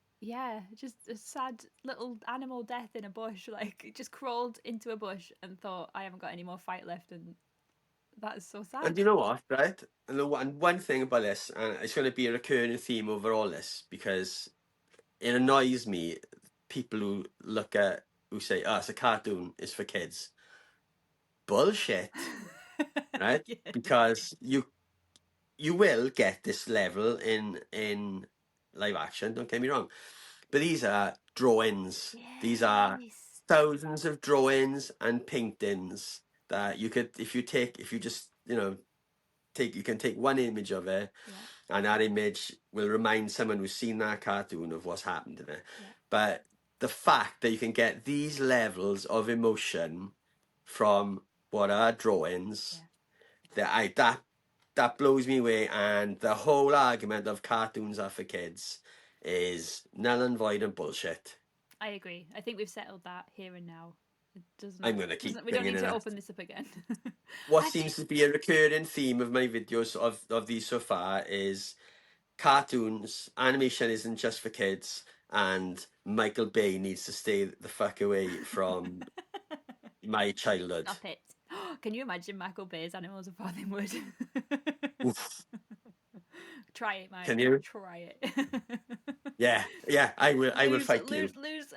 just a sad little animal death in a bush. Like it just crawled into a bush and thought, I haven't got any more fight left, and that is so sad. And you know what, right? And one thing about this, and it's going to be a recurring theme over all this, because it annoys me, people who say, oh, it's a cartoon, it's for kids. Bullshit. Right? Yeah. Because you will get this level in live action, don't get me wrong. But these are drawings. Yes. These are thousands of drawings and paintings that you could, you can take one image of it, and that image will remind someone who's seen that cartoon of what's happened in it. Yeah. But the fact that you can get these levels of emotion from what are drawings, that blows me away. And the whole argument of cartoons are for kids is null and void and bullshit. I agree. I think we've settled that here and now. It doesn't. I'm going to keep. We don't need to open this up again. What seems to be a recurring theme of my videos of these so far is cartoons. Animation isn't just for kids, and Michael Bay needs to stay the fuck away from my childhood. Stop it. Can you imagine Michael Bay's Animals of Farthing Wood? Try it, Mike. Can you? Try it. Yeah, I will fight you. Lose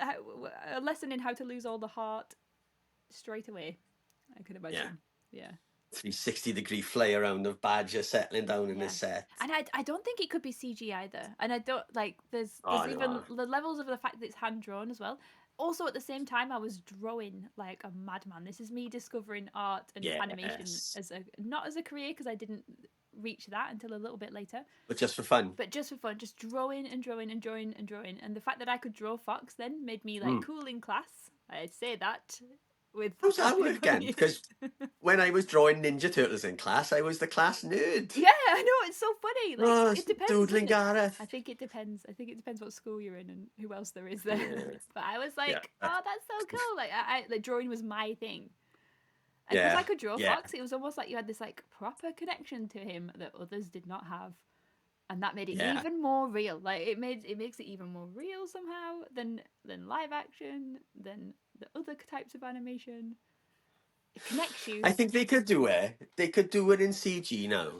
a lesson in how to lose all the heart straight away. I could imagine. Yeah. 360-degree fly around of Badger settling down in Yeah. this set. And I don't think it could be CG either. And I don't like there's Oh, no. even the levels of the fact that it's hand drawn as well. Also at the same time I was drawing like a madman. This is me discovering art and animation as a not as a career because I didn't reach that until a little bit later. But just for fun. But just for fun, just drawing and drawing and drawing and drawing. And the fact that I could draw Fox then made me like cool in class. I'd say that with How's that work again? Because when I was drawing Ninja Turtles in class, I was the class nerd. Yeah, I know, it's so funny. Like, it depends. Doodling doesn't it? Gareth. I think it depends. I think it depends what school you're in and who else there is there. Yeah. But I was like, Yeah. oh, that's so cool. Like, like drawing was my thing. And because I could draw Fox, it was almost like you had this like proper connection to him that others did not have. And that made it even more real. Like it makes it even more real somehow than live action, than the other types of animation. It connects you. I think they could do it. They could do it in CG now.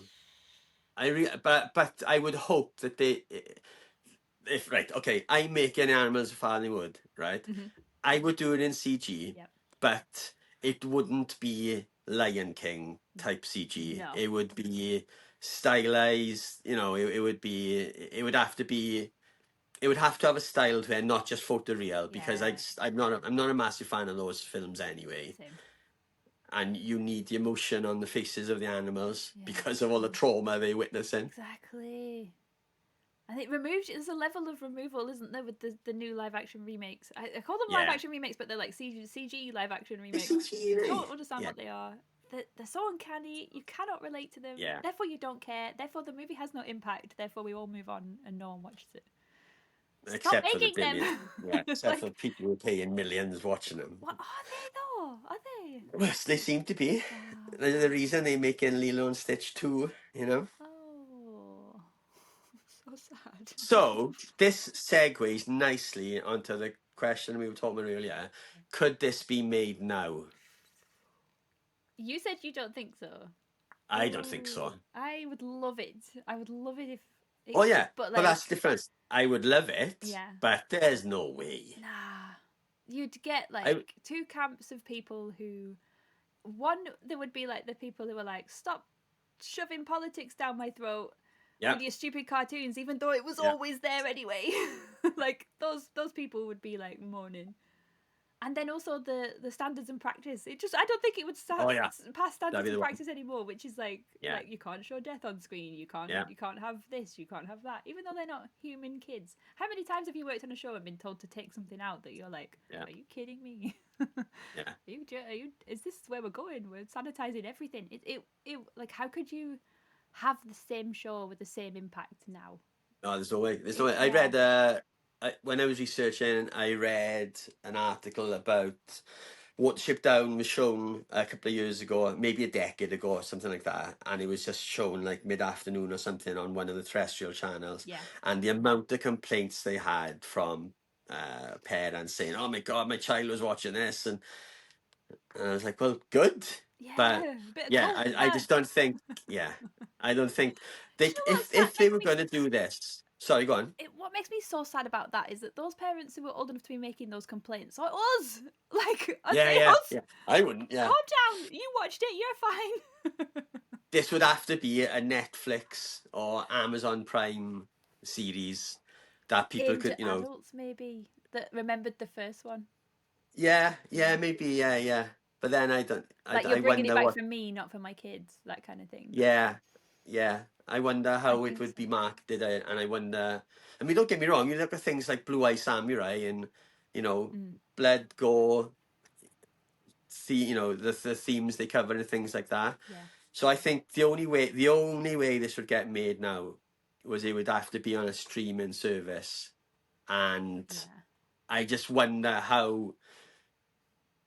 But I would hope that I'm making Animals of Farthing Wood, right? Mhm. I would do it in CG, Yep. but it wouldn't be Lion King type CG. No. It would be stylized. You know, it would have to have a style to it, not just photoreal. Because I'm not a massive fan of those films anyway. Same. And you need the emotion on the faces of the animals because of all the trauma they're witnessing. Exactly. And there's a level of removal, isn't there, with the new live action remakes. I call them live action remakes, but they're like CG live action remakes. CG, I don't understand what they are. They're so uncanny, you cannot relate to them. Yeah. Therefore you don't care. Therefore the movie has no impact. Therefore we all move on and no one watches it. Stop making them. Except for people who are paying millions watching them. What are they though? Are they? Well, they seem to be. Wow. There's the reason they're making Lilo and Stitch 2, you know? Oh, so sad. So, this segues nicely onto the question we were talking about earlier. Could this be made now? You said you don't think so. I don't think so. I would love it. I would love it if... Oh, yeah. But that's the difference. I would love it, but there's no way. Nah. You'd get, two camps of people who... One, there would be, the people who were like, stop shoving politics down my throat with your stupid cartoons, even though it was always there anyway. Those people would be, moaning. And then also the standards and practice. I don't think it would pass standards and practice anymore, which is like you can't show death on screen, you can't have this, you can't have that, even though they're not human kids. How many times have you worked on a show and been told to take something out that you're like, are you kidding me? Are you? Is this where we're going? We're sanitizing everything. It how could you have the same show with the same impact now? No, there's no way. There's no way. I read when I was researching, I read an article about Watership Down was shown a couple of years ago, maybe a decade ago or something like that, and it was just shown mid-afternoon or something on one of the terrestrial channels. Yeah. And the amount of complaints they had from parents saying, "Oh my God, my child was watching this," and I was like, "Well, good." Yeah, but I just don't think. Yeah, I don't think they. If they were going to do this. Sorry, go on. What makes me so sad about that is that those parents who were old enough to be making those complaints are us. Yeah. I wouldn't. Yeah. Calm down. You watched it. You're fine. This would have to be a Netflix or Amazon Prime series that people aimed could, at adults maybe that remembered the first one. Yeah, maybe, yeah. But then I don't. You're bringing it back for me, not for my kids. That kind of thing. Yeah. I wonder how it would be marketed, and I wonder. I mean, don't get me wrong. You look at things like Blue Eye Samurai, and blood, gore, the themes they cover and things like that. Yeah. So I think the only way this would get made now was it would have to be on a streaming service, and I just wonder how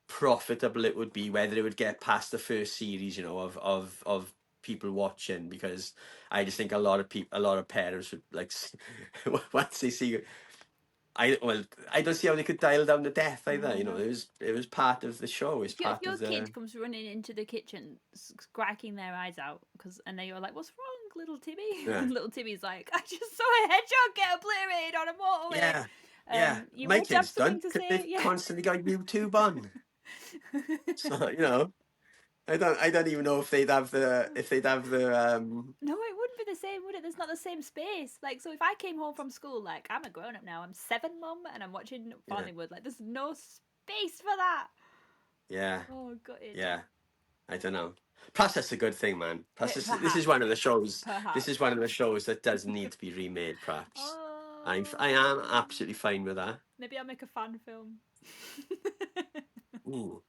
profitable it would be, whether it would get past the first series, of people watching, because I just think a lot of parents would once they see. I don't see how they could dial down the death either. It was part of the show. If your kid comes running into the kitchen, scratching their eyes out, and then you're like, "What's wrong, little Timmy?" Yeah. And little Timmy's like, "I just saw a hedgehog get obliterated on a motorway." Yeah. Yeah, You my would have kids something don't to because say, they've yeah. constantly got YouTube on. So I don't even know if they'd have the No, it wouldn't be the same, would it? There's not the same space. Like, so if I came home from school, like, I'm a grown up now, I'm 7, Mum, and I'm watching Farthing Wood, like, there's no space for that. Yeah, Oh, gutted. yeah. I don't know. Plus, that's a good thing, man. Plus, this is Perhaps. one of the shows. Perhaps. This is one of the shows that does need to be remade. Perhaps. Oh. I am absolutely fine with that. Maybe I'll make a fan film. Ooh.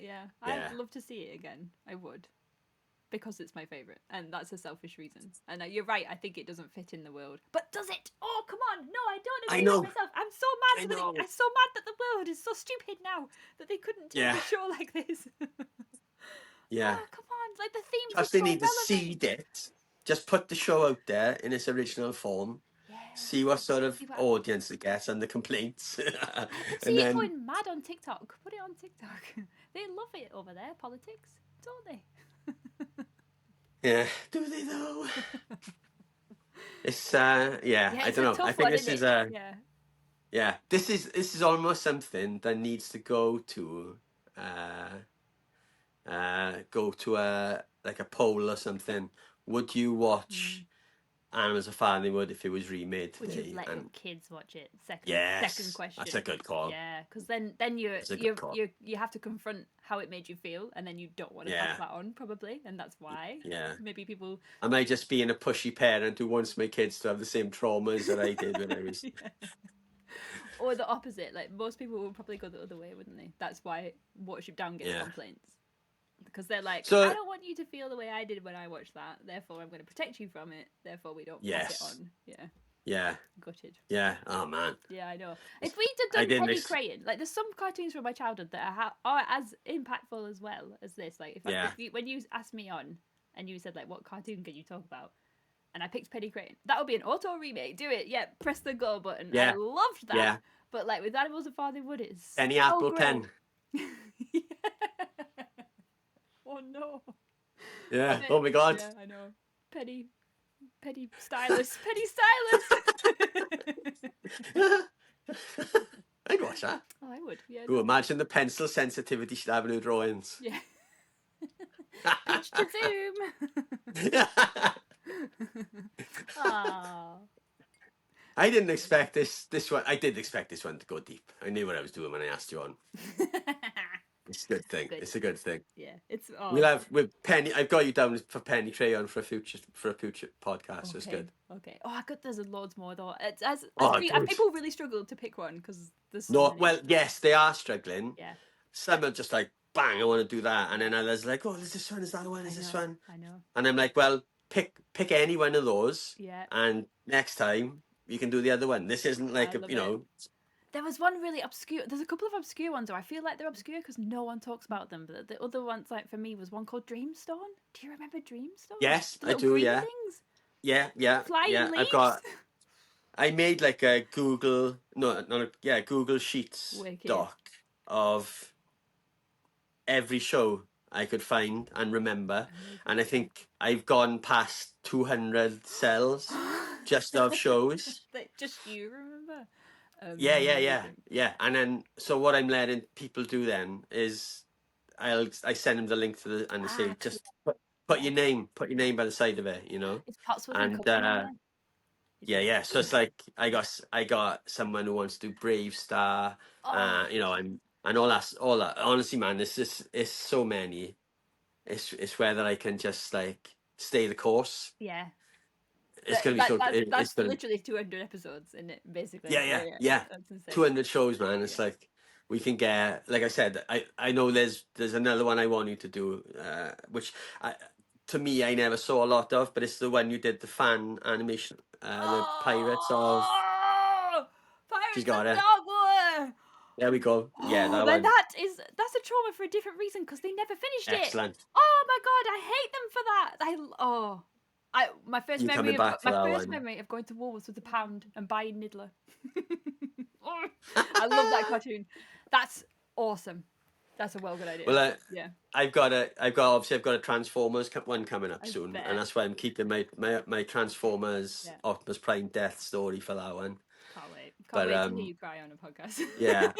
Yeah, Yeah. I'd love to see it again. I would. Because it's my favourite. And that's a selfish reason. And you're right, I think it doesn't fit in the world. But does it? Oh, come on. No, I don't agree know. with myself. I'm so mad that I'm so mad that the world is so stupid now that they couldn't take Yeah. a show like this. Yeah. Oh, come on. Like, the themes Plus, are they so need to relevant. seed it. Just put the show out there in its original form. Yeah. See what sort of See what- audience it gets and the complaints. I can see and it then, going mad on TikTok. Put it on TikTok. They love it over there, politics, don't they? yeah. Do they though? It's yeah. I it's don't a know. tough I think one, this isn't is it? Yeah. yeah. This is almost something that needs to go to a like a poll or something. Would you watch Animals of Farthing Wood if it was remade Would today? you let your kids watch it? Second question. That's a good call. Yeah, because then you have to confront how it made you feel, and then you don't want to pass that on probably, and that's why. Yeah. Maybe people. Am I just being a pushy parent who wants my kids to have the same traumas that I did when I was? Or the opposite. Like, most people would probably go the other way, wouldn't they? That's why Watership Down gets complaints. Because they're like, So- I don't want you to feel the way I did when I watched that. Therefore, I'm going to protect you from it. Therefore, we don't pass it on. Yeah. Yeah. Gutted. Yeah. Oh man. Yeah, I know. If we'd have done Penny Crayon, like, there's some cartoons from my childhood that are as impactful as well as this. Like, when you asked me on and you said, like, what cartoon can you talk about? And I picked Penny Crayon. That would be an auto remake. Do it. Yeah, press the go button. Yeah. I loved that. Yeah. But, like, with Animals of Farthing Wood, it's Penny so Apple great. Pen. Oh no. Yeah. Oh my God. Yeah, I know. Penny Stylus. Penny Stylus. I'd watch that. Oh, I would. Yeah. Ooh, imagine the pencil sensitivity she'd have in her drawings. Yeah. Pitch to zoom. Aww. I didn't expect this one. I did expect this one to go deep. I knew what I was doing when I asked you on. It's a good thing. Good. It's a good thing. Yeah, it's. We'll have with Penny. I've got you down for Penny Crayon for a future podcast. So it's good. Okay. Oh, I got there's loads more though. It's people really struggle to pick one because there's so many. Well, yes, they are struggling. Yeah. Some are just like, bang, I want to do that, and then others are like, oh, is this one? Is that one? Is this one? I know. And I'm like, well, pick any one of those. Yeah. And next time you can do the other one. This isn't like There was one really obscure. There's a couple of obscure ones where I feel like they're obscure because no one talks about them. But the other ones, like for me, was one called Dreamstone. Do you remember Dreamstone? Yes, The I little do. green Yeah. Things? Yeah. Flying leaves? I made like a Google Google Sheets Wicked. doc of every show I could find and remember, and I think I've gone past 200 cells just of shows. Just you remember? Yeah. And then, so what I'm letting people do then is, I send them the link to the, and they say, just put your name by the side of it, It's Potswood and yeah. So it's like I got someone who wants to do Brave Star, and all that. Honestly, man, it's so many. It's whether I can just like stay the course. Yeah. It's gonna be so. That's literally 200 episodes in it, basically. Yeah. 200 shows, man. It's like we can get. Like I said, I know there's another one I want you to do, which to me I never saw a lot of, but it's the one you did the fan animation, the Pirates of. She's got it. Dogwood. There we go. Yeah, that one. That's a trauma for a different reason because they never finished it. Excellent. Oh my god, I hate them for that. My first memory of going to Woolworths with £1 and buying Niddler. I love that cartoon. That's awesome. That's a well good idea. Well, yeah. I've got a Transformers one coming up soon, bet. and that's why I'm keeping my Transformers Optimus Prime death story for that one. Can't wait to hear you cry on a podcast. Yeah,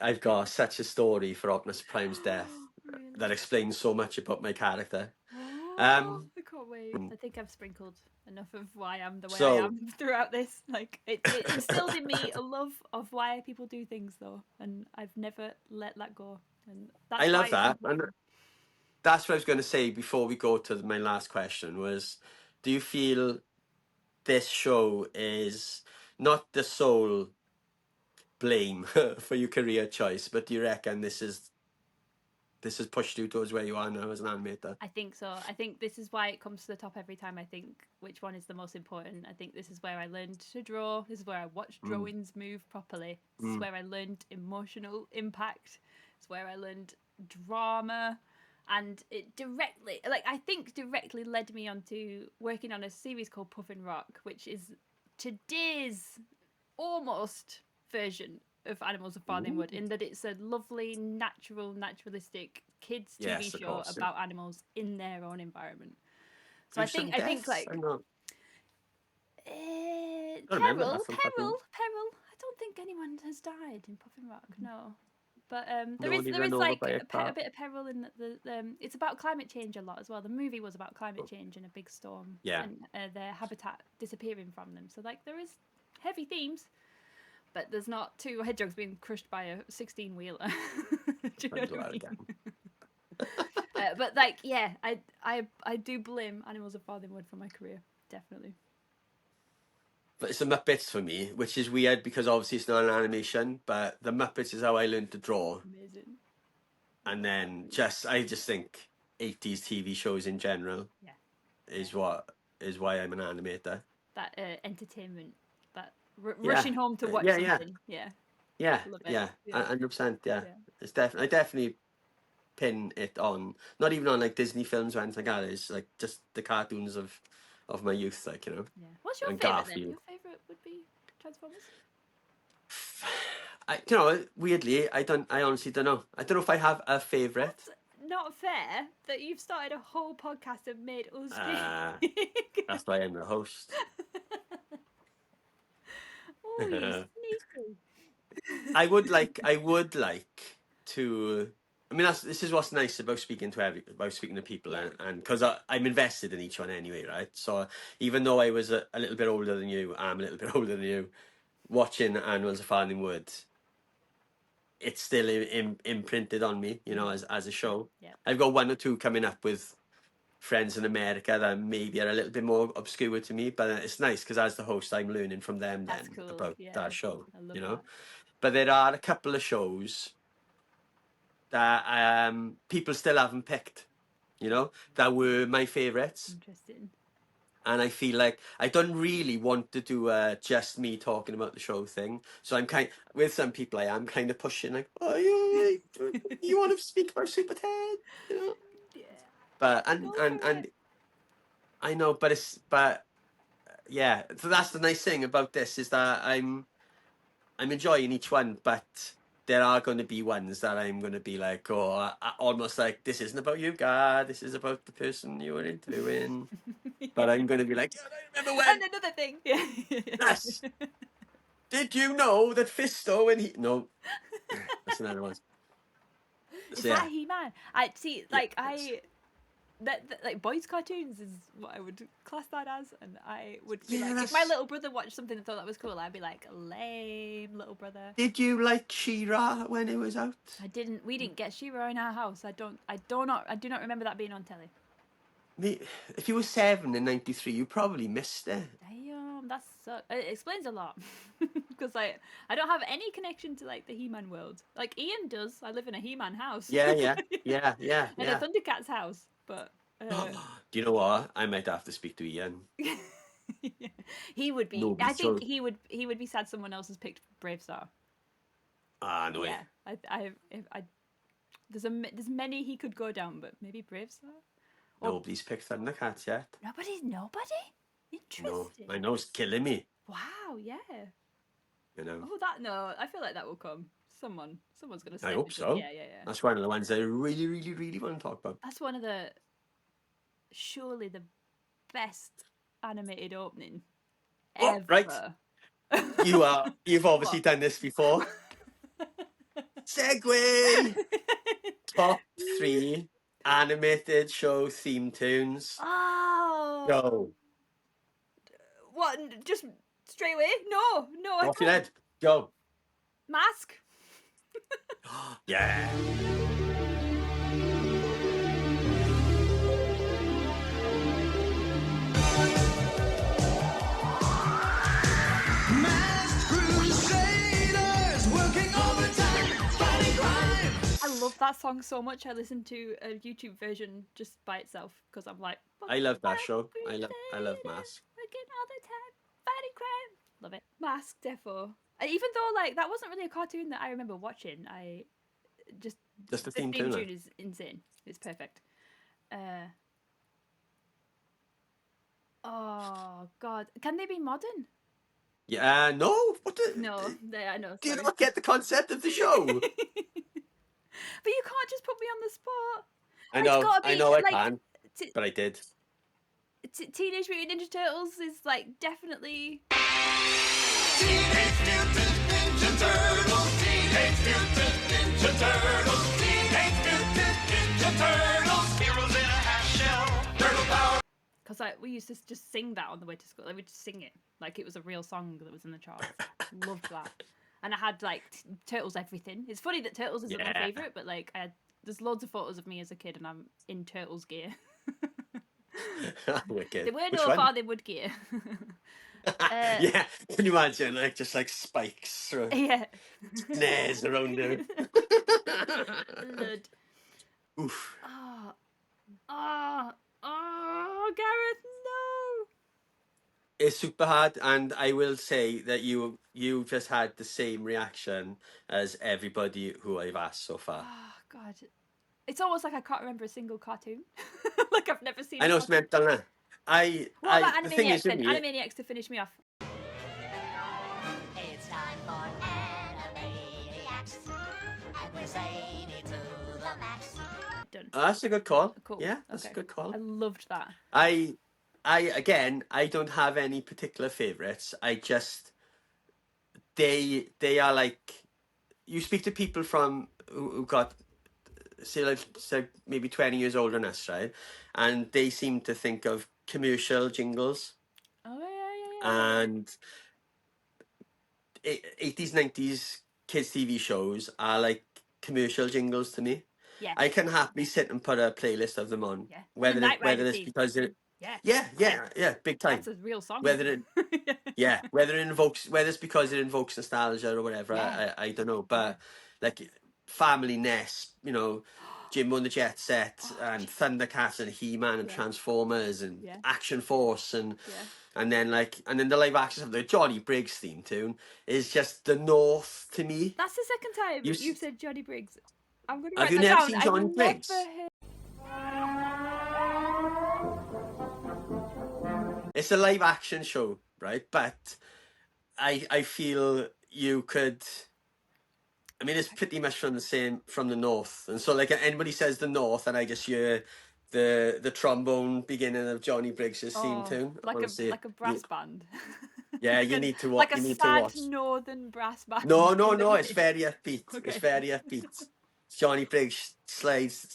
I've got such a story for Optimus Prime's death Really? that explains so much about my character. Oh, I can't wait. I think I've sprinkled enough of why I'm the way I am throughout this. Like it instilled in me a love of why people do things, though, and I've never let that go. And that's I why love it's that, important. and that's what I was going to say before we go to my last question was, do you feel this show is not the sole blame for your career choice, but do you reckon this has pushed you towards where you are now as an animator? I think so. I think this is why it comes to the top every time I think which one is the most important. I think this is where I learned to draw. This is where I watched drawings move properly. This is where I learned emotional impact. It's where I learned drama. And it directly led me onto working on a series called Puff and Rock, which is today's almost version of Animals of Farthing Wood, in that it's a lovely, naturalistic kids TV show about animals in their own environment. So I think like Peril. I don't think anyone has died in Puff and Rock, no. But there is like a bit of peril in the it's about climate change a lot as well. The movie was about climate change and a big storm, and their habitat disappearing from them. So like there is heavy themes, but there's not two hedgehogs being crushed by a 16-wheeler. Do you know what I mean? But like, yeah, I do blame Animals of Farthing Wood for my career, definitely. But it's the Muppets for me, which is weird because obviously it's not an animation, but the Muppets is how I learned to draw. Amazing. And then I just think 80s TV shows in general is why I'm an animator. That entertainment, that rushing home to watch something. Yeah. 100%. Yeah. It's I definitely pin it on, not even on like Disney films or anything like that. It's like just the cartoons of my youth, like, you know. Yeah. What's your favorite then? Your favorite would be Transformers? Weirdly, I honestly don't know. I don't know if I have a favorite. That's not fair that you've started a whole podcast and made us That's why I'm the host. Oh, you sneaky. I would like to. I mean, this is what's nice about speaking to people, and because I'm invested in each one anyway, right? So even though I was a little bit older than you, I'm a little bit older than you, watching Animals of Farthing Wood, it's still imprinted on me, you know, as a show. Yeah. I've got one or two coming up with friends in America that maybe are a little bit more obscure to me, but it's nice because as the host, I'm learning from them about that show, you know. But there are a couple of shows that people still haven't picked, you know, that were my favourites. Interesting. And I feel like I don't really want to do just me talking about the show thing. So I'm with some people I am kind of pushing like, oh, you want to speak about Super Ted, you know? Yeah. But and I know, but yeah. So that's the nice thing about this is that I'm enjoying each one, but there are going to be ones that I'm going to be like, almost like, this isn't about you, God. This is about the person you were interviewing. But I'm going to be like, I remember when. And another thing. Yeah. Yes. Did you know that Fisto and he... No. That's another one. Is that He-Man? I see, like, like boys' cartoons is what I would class that as, and I would be like, if my little brother watched something and thought that was cool, I'd be like, lame little brother. Did you like She-Ra when it was out? I didn't. We didn't get She-Ra in our house. I do not remember that being on telly. If you were 7 in '93, you probably missed it. Damn, that sucks. It explains a lot because I don't have any connection to like the He-Man world. Like Ian does. I live in a He-Man house. Yeah. And a Thundercats house. But do you know what? I might have to speak to Ian. He would be. I think he would be sad someone else has picked Brave Star. No. Yeah, there's many he could go down, but maybe Brave Star. Nobody's picked Thundercats yet. Nobody. Interesting. No, my nose killing me. Wow. Yeah. You know. Oh, I feel like that will come. Someone's gonna. I hope so. Yeah. That's one of the ones I really, really, really want to talk about. That's one of surely the best animated opening ever. Right. You've obviously What? done this before. Segway! Top 3 animated show theme tunes. Oh. Go. What? Just straight away? No, I Off your can't. head. Go. Mask. Yeah. I love that song so much. I listened to a YouTube version just by itself because I'm like, I love that show. I love Mask. working all the time, fighting crime. Love it. Mask, defo. And even though like that wasn't really a cartoon that I remember watching, I just Just the the theme theme tune. tune is insane. It's perfect. Oh god, can they be modern? Yeah, no. What the? No, I know. Do you Sorry. not get the concept of the show? But you can't just put me on the spot. I It's know. gotta be, I know. I like, can, but I did. Teenage Mutant Ninja Turtles is like definitely. Teenage Mutant Ninja Turtles. Teenage Mutant Ninja Turtles. Teenage Mutant Ninja Turtles. Heroes in a half shell. Turtle power. Because like we used to just sing that on the way to school. Like we'd just sing it like it was a real song that was in the charts. Loved that. And I had like Turtles everything. It's funny that Turtles isn't my favourite, but like there's loads of photos of me as a kid and I'm in Turtles gear. Wicked. There were Which no one? Farthing Wood gear. Yeah, can you imagine like just like spikes through Yeah. snares around it? Blood. Oof. Oh, Gareth, no. It's super hard, and I will say that you just had the same reaction as everybody who I've asked so far. Oh god. It's almost like I can't remember a single cartoon. Like I've never seen. I know a it's mental, nah. What about the thing Animaniacs is with then? me, Animaniacs to finish me off. It's time for Animaniacs, and we're zany to the max. Done. that's a good call. Cool. Yeah, that's Okay. a good call. I loved that. I again, I don't have any particular favorites. I just they are like, you speak to people from who got say maybe 20 years older than us, right? And they seem to think of commercial jingles Oh yeah. and 80s 90s kids TV shows are like commercial jingles to me. Yeah. I can happily sit and put a playlist of them on. Yeah. Whether And the Knight Rider it's theme. because it Yeah. yeah, big time. That's a real song. Whether it whether it's because it invokes nostalgia or whatever, Yeah. I don't know. But like Family Nest, you know, Jimbo and the Jet Set, and Thundercats and He-Man and Transformers and Action Force and then the live action of the Johnny Briggs theme tune is just the North to me. That's the second time You you've said Johnny Briggs. I'm gonna Have write you that never down. seen Johnny I've Briggs? never heard. It's a live action show, right? But I feel you could. I mean, it's pretty much from the North, and so like anybody says the North, and I just hear the trombone beginning of Johnny Briggs's theme tune. Like Honestly, a brass band. Yeah, you need to watch. Like a sad northern brass band. No, it's very upbeat. Okay. It's very upbeat. Johnny Briggs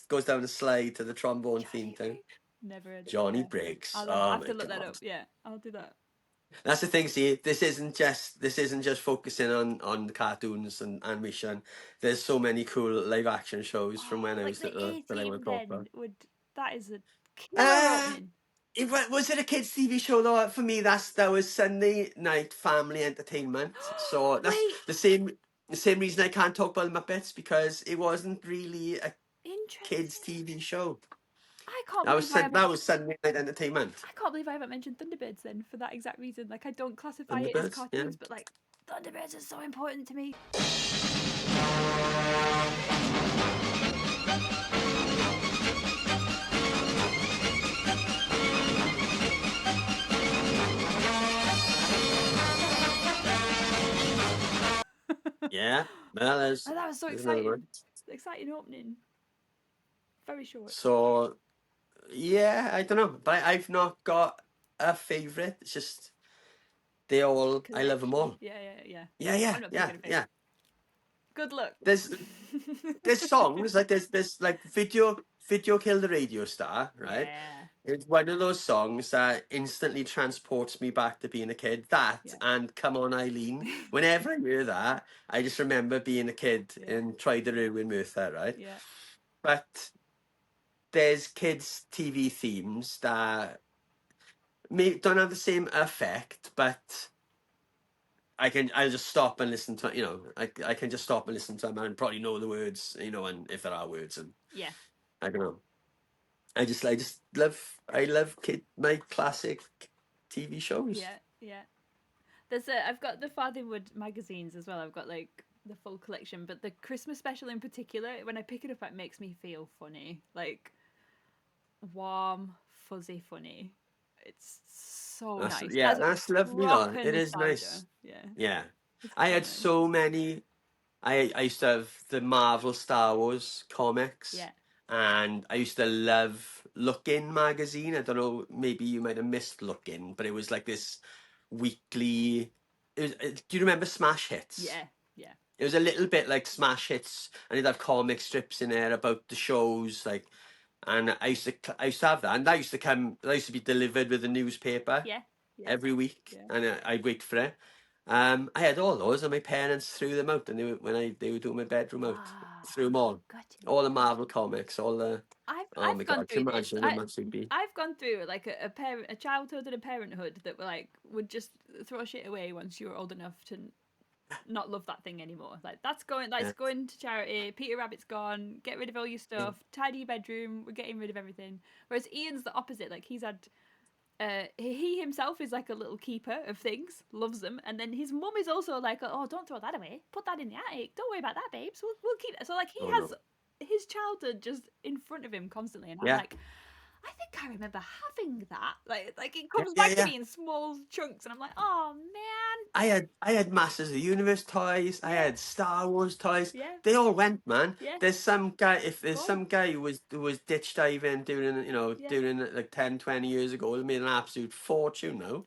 goes down the slide to the trombone theme tune. Never heard it. Johnny Briggs. I'll have to look that up. Yeah, I'll do that. That's the thing. See, this isn't just focusing on the cartoons and animation. There's so many cool live action shows from when I was little that I want to talk about. That is a killer opening. Was it a kids' TV show though? For me, that was Sunday night family entertainment. So that's the same reason I can't talk about the Muppets, because it wasn't really a kids' TV show. I can't. That was Sunday night entertainment. I can't believe I haven't mentioned Thunderbirds then for that exact reason. Like I don't classify it as cartoons, but like Thunderbirds is so important to me. Yeah, well, that was so exciting. Exciting opening. Very short. So, yeah, I don't know, but I've not got a favourite. It's just they all, I love them all. Yeah, yeah, yeah. Yeah, yeah, I'm not yeah, picking a favorite. yeah. Good luck. There's songs like there's like video kill the radio star, right? Yeah. It's one of those songs that instantly transports me back to being a kid. That Yeah. and Come On Eileen. Whenever I hear that, I just remember being a kid and Try to Ruin Merthyr, right? Yeah. But there's kids' TV themes that don't have the same effect, but I'll just stop and listen to, I can just stop and listen to them and probably know the words, and if there are words, and Yeah. I don't know. I just love my classic TV shows. Yeah, yeah. I've got the Farthing Wood magazines as well. I've got like the full collection, but the Christmas special in particular, when I pick it up, it makes me feel funny, like warm, fuzzy funny. It's so nice. That's lovely though. Proper It is nostalgia. nice. Yeah. Yeah. It's I so had nice. so many. I used to have the Marvel Star Wars comics. Yeah. And I used to love Lookin' magazine. I don't know, maybe you might have missed Lookin', but it was like this weekly. Do you remember Smash Hits? Yeah, yeah. It was a little bit like Smash Hits, and it'd have comic strips in there about the shows, like. And I used to have that, and that used to be delivered with a newspaper. Yeah. Yeah. Every week, Yeah. and I'd wait for it. I had all those, and my parents threw them out, and they were doing my bedroom out, threw them all, Gotcha. all the Marvel comics, all the. I've Oh my gone God! through Can you this. imagine how much it'd be? I've gone through like a childhood and a parenthood that were like would just throw shit away once you were old enough to not love that thing anymore. Like that's going to charity. Peter Rabbit's gone. Get rid of all your stuff. Tidy your bedroom. We're getting rid of everything. Whereas Ian's the opposite. Like he's had. He himself is like a little keeper of things, loves them, and then his mum is also like, oh, don't throw that away, put that in the attic, don't worry about that, babes, we'll keep that. So like he has his childhood just in front of him constantly, and I'm like, I think I remember having that. Like it comes back to me in small chunks, and I'm like, oh man. I had Masters of the Universe toys. I had Star Wars toys. Yeah. They all went, man. Yeah. There's some guy. If there's some guy who was ditch diving during during like 10, 20 years ago, it made an absolute fortune now.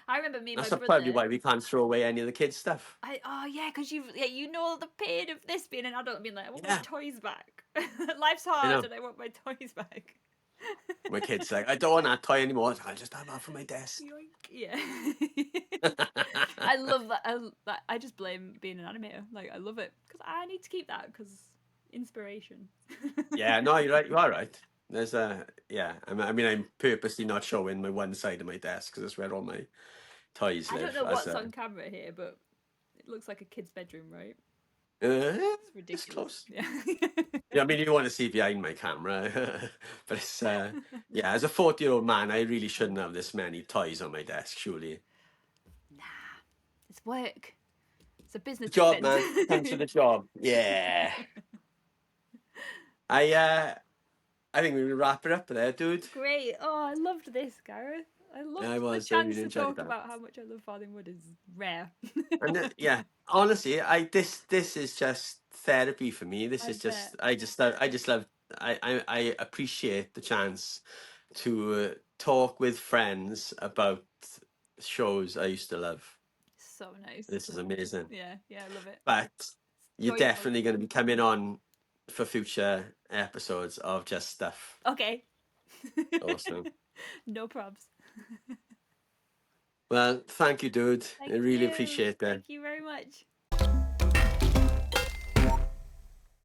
I remember me and That's my brother. probably why we can't throw away any of the kids' stuff. Because you know the pain of this being an adult and being like, I want my toys back. Life's hard and I want my toys back. My kid's like, I don't want that toy anymore. I'll just have that from my desk. Yeah. I love that. I just blame being an animator. Like, I love it because I need to keep that because inspiration. Yeah, no, you're right. You are right. There's I mean, I'm purposely not showing my one side of my desk because that's where all my toys live. I don't know what's on camera here, but it looks like a kid's bedroom, right? It's ridiculous. It's close. Yeah. Yeah, I mean, you want to see behind my camera, but it's as a 40-year-old man, I really shouldn't have this many toys on my desk. Surely. Nah, it's work. It's a business. Job, man. Come to the job. Yeah. I think we will wrap it up there, dude. Great. Oh, I loved this, Gareth. I loved the chance to talk about how much I love Farthing Wood is rare. And honestly, this is just therapy for me. This is just I just love I appreciate the chance to talk with friends about shows I used to love. So nice. This is amazing. Yeah, I love it. But you're definitely going to be coming on for future episodes of Just Stuff. Okay. Awesome. No probs. Well, thank you, dude. I really appreciate that. Thank you very much.